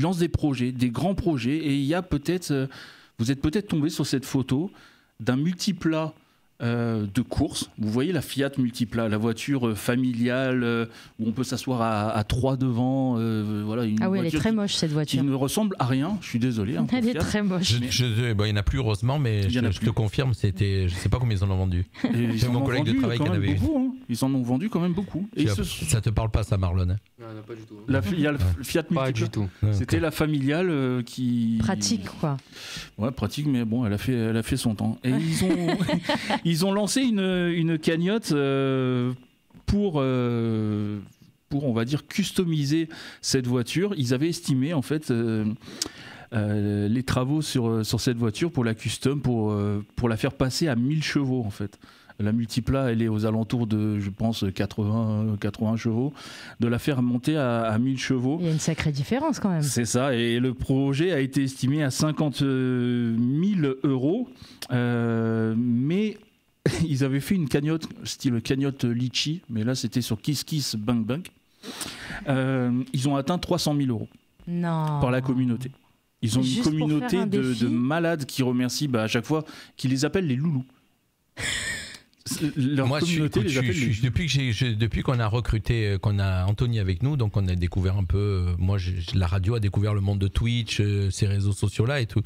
Speaker 5: lancent des projets, des grands projets. Et il y a peut-être, vous êtes peut-être tombé sur cette photo d'un multiplat de course. Vous voyez la Fiat Multipla, la voiture familiale où on peut s'asseoir à 3 devant. Voilà,
Speaker 4: elle est très moche cette voiture.
Speaker 5: Qui ne ressemble à rien, je suis désolé.
Speaker 4: Elle est très moche.
Speaker 3: Il n'y en a plus heureusement, mais je te confirme, je ne sais pas combien ils en ont vendu.
Speaker 5: C'est mon collègue de travail qui en avait beaucoup, hein. Ils en ont vendu quand même beaucoup. Et
Speaker 3: ça te parle pas ça, Marlon?
Speaker 6: Non, pas du tout.
Speaker 5: Il y a le Fiat Multipla. Pas du tout. C'était la familiale qui...
Speaker 4: Pratique, quoi.
Speaker 5: Ouais, pratique, mais bon, elle a fait son temps. Et ils ont lancé une cagnotte pour, on va dire, customiser cette voiture. Ils avaient estimé, en fait, les travaux sur cette voiture pour la custom, pour la faire passer à 1000 chevaux, en fait. La Multipla, elle est aux alentours de, je pense, 80 chevaux. De la faire monter à 1000 chevaux.
Speaker 4: Il y a une sacrée différence quand même.
Speaker 5: C'est ça. Et le projet a été estimé à 50 000 euros. Mais ils avaient fait une cagnotte, style cagnotte Litchi. Mais là, c'était sur Kiss Kiss Bank Bank. Ils ont atteint 300 000 euros.
Speaker 4: Non.
Speaker 5: Par la communauté. Ils ont une communauté de malades qui remercient à chaque fois, qui les appellent les loulous.
Speaker 3: Moi, depuis qu'on a recruté, qu'on a Anthony avec nous, donc on a découvert un peu. Moi, la radio a découvert le monde de Twitch, ces réseaux sociaux là et tout.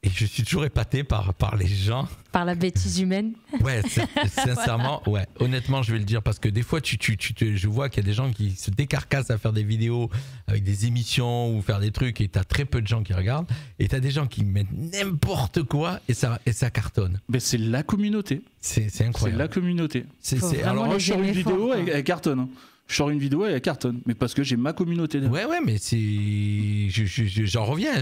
Speaker 3: Et je suis toujours épaté par les gens.
Speaker 4: Par la bêtise humaine.
Speaker 3: Ouais, sincèrement, ouais. Honnêtement, je vais le dire parce que des fois, je vois qu'il y a des gens qui se décarcassent à faire des vidéos avec des émissions ou faire des trucs et t'as très peu de gens qui regardent et t'as des gens qui mettent n'importe quoi et ça cartonne.
Speaker 5: Mais c'est la communauté.
Speaker 3: C'est incroyable.
Speaker 5: C'est la communté. Alors, je sors une vidéo, elle cartonne. Hein. Je sors une vidéo et elle cartonne, mais parce que j'ai ma communauté.
Speaker 3: Ouais, mais j'en reviens.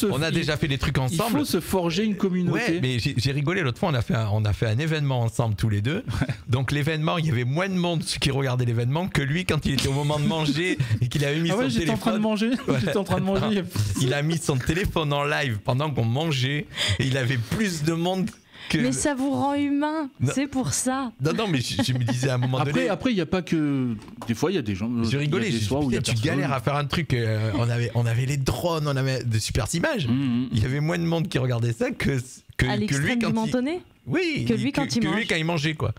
Speaker 3: On a déjà fait des trucs ensemble.
Speaker 5: Il faut se forger une communauté.
Speaker 3: Ouais, mais j'ai rigolé l'autre fois. On a fait un événement ensemble tous les deux. Donc l'événement, il y avait moins de monde qui regardait l'événement que lui quand il était au moment de manger et qu'il avait mis son téléphone.
Speaker 5: J'étais en train de manger. J'étais en train de manger.
Speaker 3: Il a mis son téléphone en live pendant qu'on mangeait et il avait plus de monde.
Speaker 4: Mais ça vous rend humain, c'est pour ça.
Speaker 3: Non, mais je me disais à un moment donné.
Speaker 5: Après, il n'y a pas que. Des fois, il y a des gens.
Speaker 3: Je rigolais, tu galères à faire un truc. On avait les drones, on avait de super images. Il y avait moins de monde qui regardait ça que lui quand il. Oui,
Speaker 4: que lui quand
Speaker 3: il mangeait, quoi.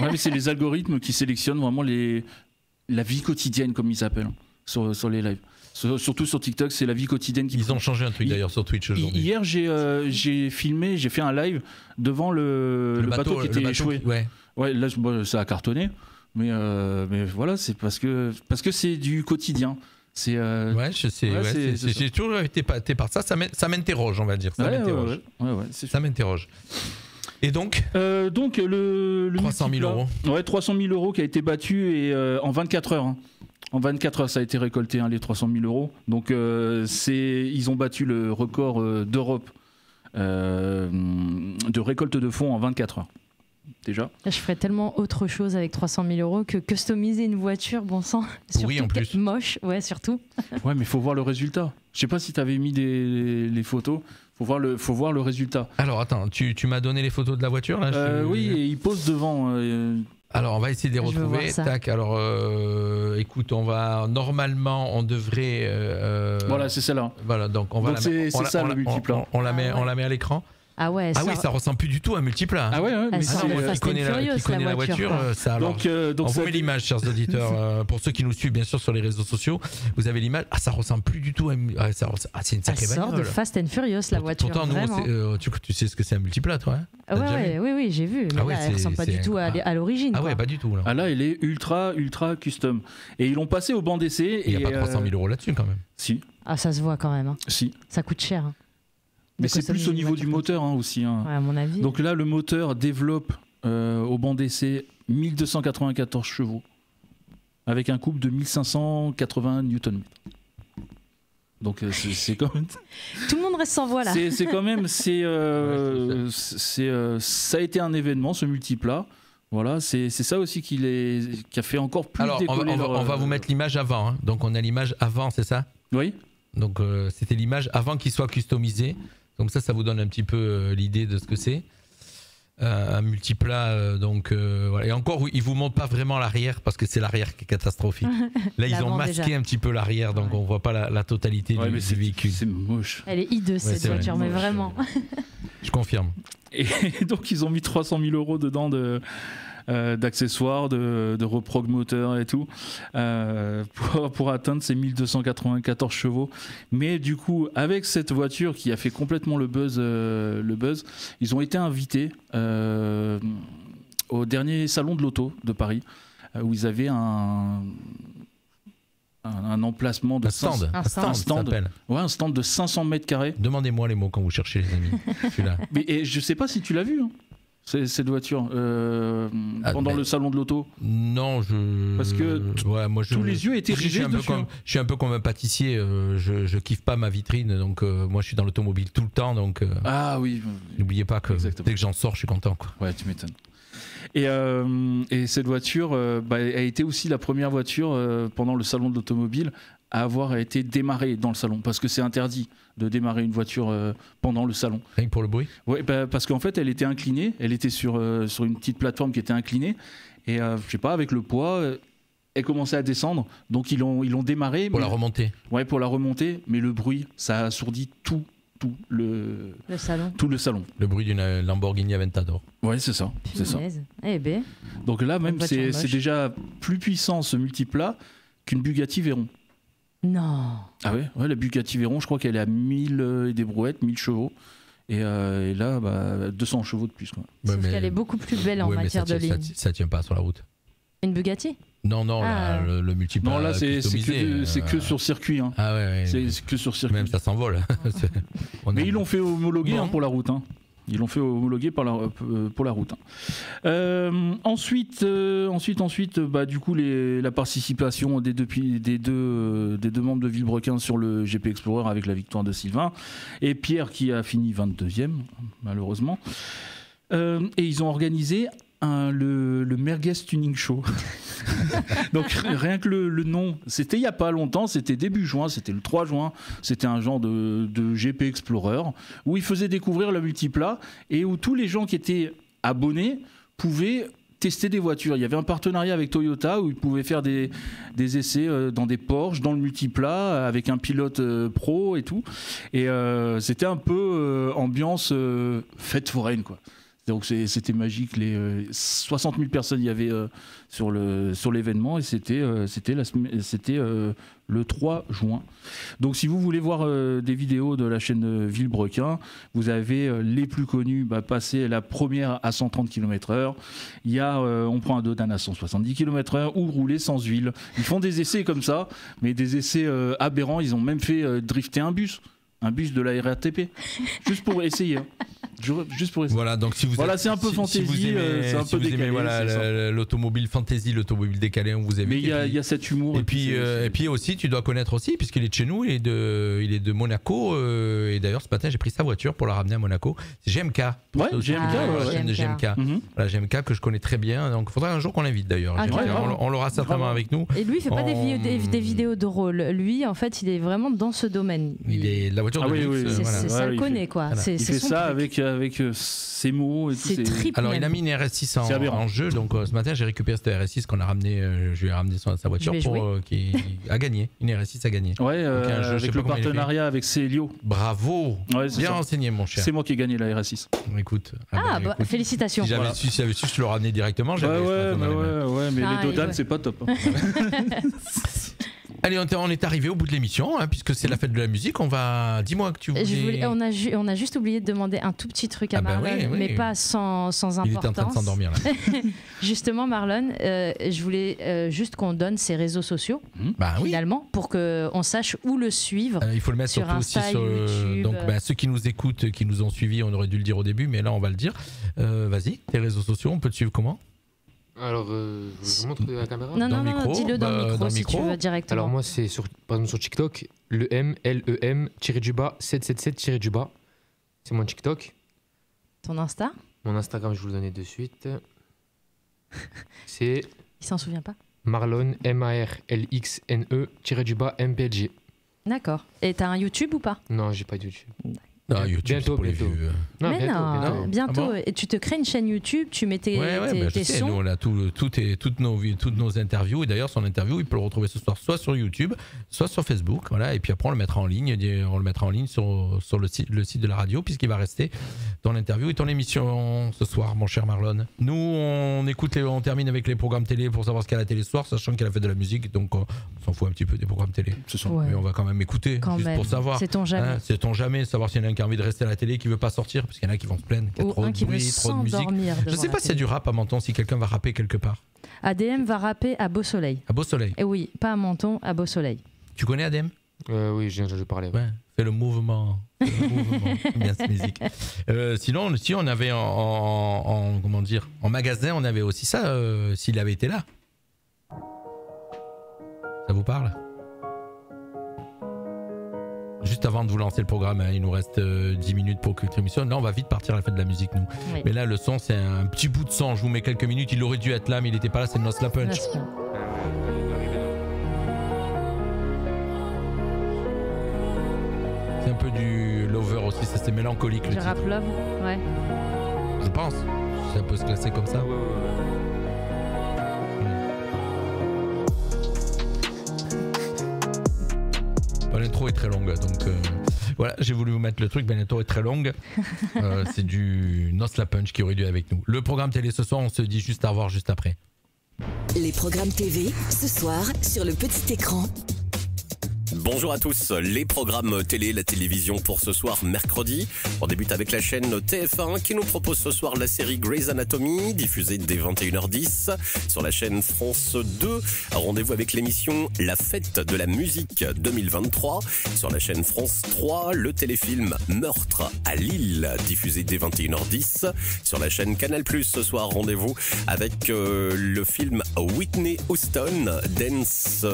Speaker 5: Ouais, mais c'est les algorithmes qui sélectionnent vraiment la vie quotidienne, comme ils s'appellent, sur les lives. Surtout sur TikTok, c'est la vie quotidienne qui...
Speaker 3: Ils ont changé un truc d'ailleurs sur Twitch aujourd'hui.
Speaker 5: Hier, j'ai filmé, j'ai fait un live devant le bateau qui était échoué. Ouais, là, ça a cartonné. Mais voilà, c'est parce que c'est du quotidien.
Speaker 3: Ouais, je sais. J'ai toujours été épaté par ça. Ça m'interroge, on va dire. Ça m'interroge. Ça m'interroge. Et donc
Speaker 5: le
Speaker 3: 300 000 euros.
Speaker 5: Ouais, 300 000 euros qui a été battu et, en 24 heures. Hein. En 24 heures, ça a été récolté, les 300 000 euros. Donc, ils ont battu le record d'Europe de récolte de fonds en 24 heures. Déjà.
Speaker 4: Je ferais tellement autre chose avec 300 000 euros que customiser une voiture, bon sang.
Speaker 3: Oui, en plus.
Speaker 4: Moche, ouais, surtout.
Speaker 5: Ouais, mais il faut voir le résultat. Je sais pas si tu avais mis les photos. Faut voir le résultat.
Speaker 3: Alors, attends, tu m'as donné les photos de la voiture là
Speaker 5: Oui, et ils posent devant.
Speaker 3: Alors, on va essayer de les retrouver. Tac. Alors, écoute, normalement, on devrait.
Speaker 5: Voilà, c'est celle-là.
Speaker 3: Voilà, donc on va. Donc
Speaker 5: c'est ça le multiplat.
Speaker 3: On la met à l'écran.
Speaker 4: Ah ouais.
Speaker 3: Ah oui, ça ressemble plus du tout à un multiplat.
Speaker 5: Ah ouais.
Speaker 4: Mais qui connaît la voiture,
Speaker 3: ça. Alors, donc on vous met l'image, chers auditeurs. Pour ceux qui nous suivent, bien sûr, sur les réseaux sociaux, vous avez l'image. Ah, ça ressemble plus du tout à. C'est une sacrée bagnole.
Speaker 4: Ça sort de Fast and Furious, la voiture.
Speaker 3: Pourtant, nous, tu sais ce que c'est un multiplat, toi.
Speaker 4: Oui, j'ai vu. Mais là, elle ressemble pas du tout à l'origine.
Speaker 3: Ah ouais, pas du tout.
Speaker 5: Là, elle est ultra custom. Et ils l'ont passé au banc d'essai.
Speaker 3: Il n'y a pas 300 000 euros là-dessus, quand même.
Speaker 5: Si.
Speaker 4: Ah, ça se voit quand même.
Speaker 5: Si.
Speaker 4: Ça coûte cher.
Speaker 5: Mais c'est plus au niveau du moteur aussi.
Speaker 4: Ouais, à mon avis.
Speaker 5: Donc là, le moteur développe au banc d'essai 1294 chevaux avec un couple de 1580 Nm. Donc c'est quand même...
Speaker 4: Tout le monde reste sans voix là.
Speaker 5: C'est quand même... ça a été un événement, ce multiplat. Voilà, c'est ça aussi qui a fait encore plus décoller
Speaker 3: on va vous mettre l'image avant. Hein. Donc on a l'image avant, c'est ça?
Speaker 5: Oui.
Speaker 3: Donc c'était l'image avant qu'il soit customisé. Comme ça vous donne un petit peu l'idée de ce que c'est. Un multiplat, donc voilà. Et encore, ils vous montrent pas vraiment l'arrière parce que c'est l'arrière qui est catastrophique. Là, ils ont masqué un petit peu l'arrière, donc on voit pas la totalité du véhicule.
Speaker 5: C'est moche.
Speaker 4: Elle est hideuse cette voiture, mais vraiment.
Speaker 3: Je confirme.
Speaker 5: Et donc, ils ont mis 300 000 € dedans d'accessoires, de reprog moteur et tout, pour atteindre ces 1294 chevaux. Mais du coup, avec cette voiture qui a fait complètement le buzz, ils ont été invités au dernier salon de l'auto de Paris, où ils avaient un emplacement de
Speaker 3: un stand.
Speaker 5: Un stand de 500 mètres carrés.
Speaker 3: Demandez-moi les mots quand vous cherchez, les amis. Je suis là.
Speaker 5: Mais je sais pas si tu l'as vu, hein. Cette voiture pendant le salon de l'auto.
Speaker 3: Non,
Speaker 5: parce que tous les yeux étaient rivés dessus.
Speaker 3: Je suis un peu comme un pâtissier. Je kiffe pas ma vitrine, donc moi je suis dans l'automobile tout le temps. Donc
Speaker 5: ah oui.
Speaker 3: N'oubliez pas que dès que j'en sors, je suis content, quoi.
Speaker 5: Ouais, tu m'étonnes. Et cette voiture a été aussi la première voiture pendant le salon de l'automobile à avoir été démarrée dans le salon, parce que c'est interdit de démarrer une voiture pendant le salon.
Speaker 3: Rien que pour le bruit ?
Speaker 5: Oui, parce qu'en fait elle était inclinée, elle était sur une petite plateforme qui était inclinée, et je sais pas, avec le poids, elle commençait à descendre, donc ils l'ont démarrée.
Speaker 3: Pour la remonter.
Speaker 5: Ouais, pour la remonter, mais le bruit, ça a assourdi tout le
Speaker 4: salon.
Speaker 5: Tout le salon.
Speaker 3: Le bruit d'une Lamborghini Aventador.
Speaker 5: Ouais, c'est ça. C'est ça.
Speaker 4: Eh ben.
Speaker 5: Donc là, même, c'est déjà plus puissant ce multiplat qu'une Bugatti Veyron.
Speaker 4: Non.
Speaker 5: Ah ouais, la Bugatti Veyron, je crois qu'elle est à 1000 et des brouettes, 1000 chevaux. Et là, 200 chevaux de plus, quoi.
Speaker 4: Sauf qu'elle est beaucoup plus belle en matière de ligne.
Speaker 3: Ça tient pas sur la route.
Speaker 4: Une Bugatti ?
Speaker 3: Non, le multiplat.
Speaker 5: Non, là, c'est que sur circuit. Hein.
Speaker 3: Ah ouais.
Speaker 5: C'est que sur circuit.
Speaker 3: Même ça s'envole.
Speaker 5: Mais ils l'ont fait homologuer pour la route. Hein. Ils l'ont fait homologuer pour la route. Hein. Ensuite, du coup, la participation des deux membres de Villebrequin sur le GP Explorer avec la victoire de Sylvain et Pierre qui a fini 22e, malheureusement. Et ils ont organisé le Merguez Tuning Show. Donc rien que le nom, c'était il n'y a pas longtemps, c'était début juin, c'était le 3 juin, c'était un genre de GP Explorer où ils faisaient découvrir le multiplat et où tous les gens qui étaient abonnés pouvaient tester des voitures. Il y avait un partenariat avec Toyota où ils pouvaient faire des essais dans des Porsche, dans le multiplat, avec un pilote pro et tout. Et c'était un peu ambiance fête foraine, quoi. Donc c'était magique, les 60 000 personnes il y avait sur l'événement et c'était le 3 juin. Donc si vous voulez voir des vidéos de la chaîne Villebrequin, vous avez les plus connus, passer la première à 130 km/h, il y a on prend un Dodane à 170 km/h ou rouler sans huile. Ils font des essais comme ça, mais des essais aberrants, ils ont même fait drifter un bus de la RATP, juste pour essayer. Juste pour essayer.
Speaker 3: Voilà, donc si vous
Speaker 5: c'est un peu fantaisie, c'est un peu décalé.
Speaker 3: Voilà, l'automobile fantasy, l'automobile décalé, on vous aime.
Speaker 5: Mais il y a cet humour.
Speaker 3: Et puis aussi, tu dois connaître aussi, puisqu'il est de chez nous, il est de Monaco. Et d'ailleurs, ce matin, j'ai pris sa voiture pour la ramener à Monaco. C'est GMK.
Speaker 5: Ouais,
Speaker 3: GMK. Voilà, GMK que je connais très bien. Donc, il faudra un jour qu'on l'invite d'ailleurs. On l'aura certainement avec nous.
Speaker 4: Et lui, il fait pas des vidéos de rôle. Lui, en fait, il est vraiment dans ce domaine.
Speaker 3: Il est la voiture de luxe.
Speaker 4: Ça le connaît, quoi.
Speaker 5: Il fait ça avec ses mots et tout.
Speaker 4: C'est triple.
Speaker 3: Alors il a mis une RS6 en jeu, donc ce matin j'ai récupéré cette RS6 qu'on a ramené, je lui ai ramené sa voiture qui a gagné, une RS6 a gagné.
Speaker 5: Ouais, avec le partenariat avec Célio.
Speaker 3: Bravo, bien renseigné mon cher.
Speaker 5: C'est moi qui ai gagné la RS6.
Speaker 3: Écoute.
Speaker 4: Écoute, félicitations.
Speaker 3: Si j'avais su, je le ramenais directement.
Speaker 5: Ouais, mais les Dodan c'est pas top.
Speaker 3: Allez, on est arrivé au bout de l'émission, puisque c'est la fête de la musique. Dis-moi que tu voulais...
Speaker 4: On a juste oublié de demander un tout petit truc à Marlon, mais pas sans importance.
Speaker 3: Il était en train de s'endormir là.
Speaker 4: Justement, Marlon, je voulais juste qu'on donne ses réseaux sociaux, finalement, pour qu'on sache où le suivre.
Speaker 3: Il faut le mettre
Speaker 4: sur
Speaker 3: surtout
Speaker 4: Insta,
Speaker 3: aussi sur
Speaker 4: YouTube.
Speaker 3: Donc, ceux qui nous écoutent, qui nous ont suivis, on aurait dû le dire au début, mais là on va le dire. Vas-y, tes réseaux sociaux, on peut te suivre comment ?
Speaker 6: Alors, je vous montre la caméra.
Speaker 4: Non, dis-le dans le micro si tu veux directement.
Speaker 6: Alors moi, c'est par exemple sur TikTok, LEM-777-. C'est mon TikTok.
Speaker 4: Ton Insta ?
Speaker 6: Mon Instagram, je vous le donne de suite. C'est
Speaker 4: Il s'en souvient pas?
Speaker 6: Marlon, MARLXNE-MPLG.
Speaker 4: D'accord. Et t'as un YouTube ou pas?
Speaker 6: Non, j'ai pas de YouTube.
Speaker 3: Non, YouTube,
Speaker 6: bientôt,
Speaker 3: c'est pour les
Speaker 6: bientôt.
Speaker 3: vieux.
Speaker 6: Non,
Speaker 4: Mais non, bientôt.
Speaker 3: Ah bon
Speaker 4: Et tu te crées une chaîne YouTube, tu mets tes,
Speaker 3: Ouais,
Speaker 4: tes,
Speaker 3: bah,
Speaker 4: tes
Speaker 3: je sais,
Speaker 4: sons.
Speaker 3: nous, on a toutes nos interviews. Et d'ailleurs, son interview, il peut le retrouver ce soir soit sur YouTube, soit sur Facebook. Voilà. Et puis après, on le mettra en ligne. On le mettra en ligne sur le site de la radio, puisqu'il va rester dans l'interview et ton émission ce soir, mon cher Marlon. Nous, on termine avec les programmes télé pour savoir ce qu'elle a la télé ce soir, sachant qu'elle a fait de la musique. Donc, on s'en fout un petit peu des programmes télé.
Speaker 4: Ouais.
Speaker 3: Mais on va quand même écouter,
Speaker 4: Quand
Speaker 3: juste
Speaker 4: même.
Speaker 3: pour savoir.
Speaker 4: Sait-on jamais.
Speaker 3: Hein, sait-on jamais, savoir s'il y en a un qui a envie de rester à la télé, qui veut pas sortir, parce qu'il y en a qui vont se plaindre, qu'il y a
Speaker 4: Ou
Speaker 3: trop
Speaker 4: un
Speaker 3: de
Speaker 4: qui veut
Speaker 3: bruit, trop de musique.
Speaker 4: s'endormir
Speaker 3: Je
Speaker 4: devant
Speaker 3: sais
Speaker 4: la
Speaker 3: pas s'il y a
Speaker 4: télé.
Speaker 3: du rap à Menton, si quelqu'un va rapper quelque part.
Speaker 4: ADM va rapper à Beau Soleil.
Speaker 3: À Beau Soleil.
Speaker 4: Et oui, pas à Menton, à Beau Soleil.
Speaker 3: Tu connais Adem?
Speaker 6: Oui, j'ai entendu parler.
Speaker 3: Ouais. Fais le mouvement. Fais le mouvement. Bien cette musique. Sinon, si on avait comment dire, en magasin, on avait aussi ça, s'il avait été là. Ça vous parle? Juste avant de vous lancer le programme, hein, il nous reste 10 minutes pour que l'émission. Là, on va vite partir à la fin de la musique, nous.
Speaker 4: Oui.
Speaker 3: Mais là, le son, c'est un petit bout de son. Je vous mets quelques minutes. Il aurait dû être là, mais il n'était pas là. C'est le Nos La Punch.
Speaker 4: Merci.
Speaker 3: C'est un peu du Lover aussi. Ça, c'est mélancolique, le
Speaker 4: Je
Speaker 3: titre.
Speaker 4: rappe Love, ouais.
Speaker 3: Je pense. Ça peut se classer comme ça. Bon, l'intro est très longue, donc voilà, j'ai voulu vous mettre le truc. Ben, l'intro est très longue. C'est du Nos La Punch qui aurait dû être avec nous. Le programme télé ce soir, on se dit juste au revoir juste après.
Speaker 9: Les programmes TV, ce soir, sur le petit écran.
Speaker 10: Bonjour à tous, les programmes télé, la télévision pour ce soir mercredi. On débute avec la chaîne TF1 qui nous propose ce soir la série Grey's Anatomy, diffusée dès 21h10 sur la chaîne France 2. Rendez-vous avec l'émission La Fête de la musique 2023 sur la chaîne France 3. Le téléfilm Meurtre à Lille, diffusé dès 21h10 sur la chaîne Canal+. Ce soir, rendez-vous avec le film Whitney Houston, Dance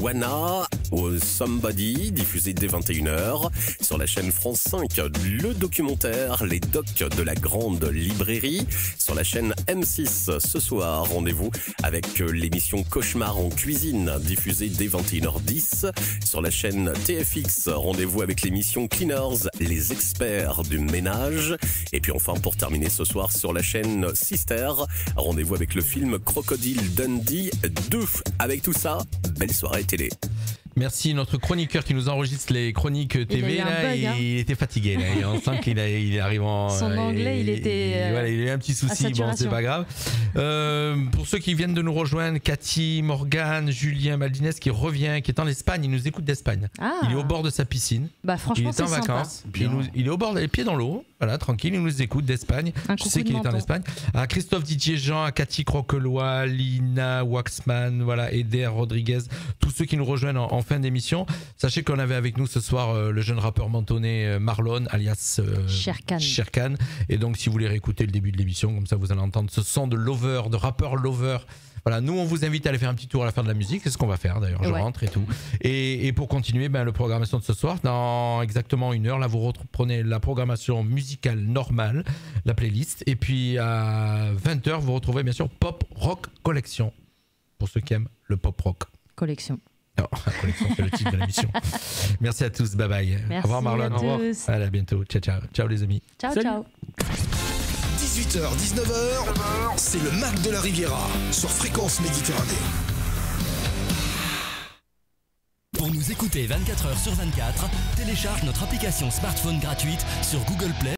Speaker 10: Wanna, Somebody, diffusé dès 21h sur la chaîne France 5. Le documentaire Les Docs de la Grande Librairie sur la chaîne M6. Ce soir, rendez-vous avec l'émission Cauchemar en cuisine, diffusée dès 21h10 sur la chaîne TFX. Rendez-vous avec l'émission Cleaners, les experts du ménage. Et puis enfin, pour terminer ce soir sur la chaîne Sister, rendez-vous avec le film Crocodile Dundee 2. Avec tout ça, belle soirée télé.
Speaker 3: Merci, notre chroniqueur qui nous enregistre les chroniques TV. Il était fatigué. Là. On sent qu'il arrive en.
Speaker 4: Son anglais, il était.
Speaker 3: Voilà, il a eu un petit souci. Bon, c'est pas grave. Pour ceux qui viennent de nous rejoindre, Cathy, Morgane, Julien Maldinez qui revient, qui est en Espagne. Il nous écoute d'Espagne.
Speaker 4: Ah.
Speaker 3: Il est au bord de sa piscine.
Speaker 4: Bah, franchement,
Speaker 3: il est en vacances. Il est au bord, les pieds dans l'eau. Voilà, tranquille. Il nous écoute d'Espagne. Je sais qu'il est en Espagne. À Christophe Didier Jean, à Cathy Croquelois, Lina Waxman, voilà, Eder Rodriguez, tous ceux qui nous rejoignent en fin d'émission. Sachez qu'on avait avec nous ce soir le jeune rappeur mentonné Marlon, alias Sherkan. Et donc, si vous voulez réécouter le début de l'émission, comme ça vous allez entendre ce son de Lover, de rappeur Lover. Voilà, nous on vous invite à aller faire un petit tour à la fin de la musique, c'est ce qu'on va faire d'ailleurs, je rentre et tout. Et pour continuer, la programmation de ce soir, dans exactement 1 heure, là vous reprenez la programmation musicale normale, la playlist, et puis à 20h vous retrouvez bien sûr Pop Rock Collection, pour ceux qui aiment le pop rock.
Speaker 4: Collection.
Speaker 3: Non, la collection, c'est le titre de l'émission. Merci à tous, bye bye.
Speaker 4: Merci,
Speaker 3: au revoir Marlon.
Speaker 4: Au revoir.
Speaker 3: Allez, à bientôt. Ciao, ciao. Ciao les amis.
Speaker 4: Ciao,
Speaker 5: Salut.
Speaker 4: ciao.
Speaker 1: 18h, 19h, c'est le Mac de la Riviera sur Fréquence Méditerranée.
Speaker 2: Pour nous écouter 24h sur 24, télécharge notre application smartphone gratuite sur Google Play.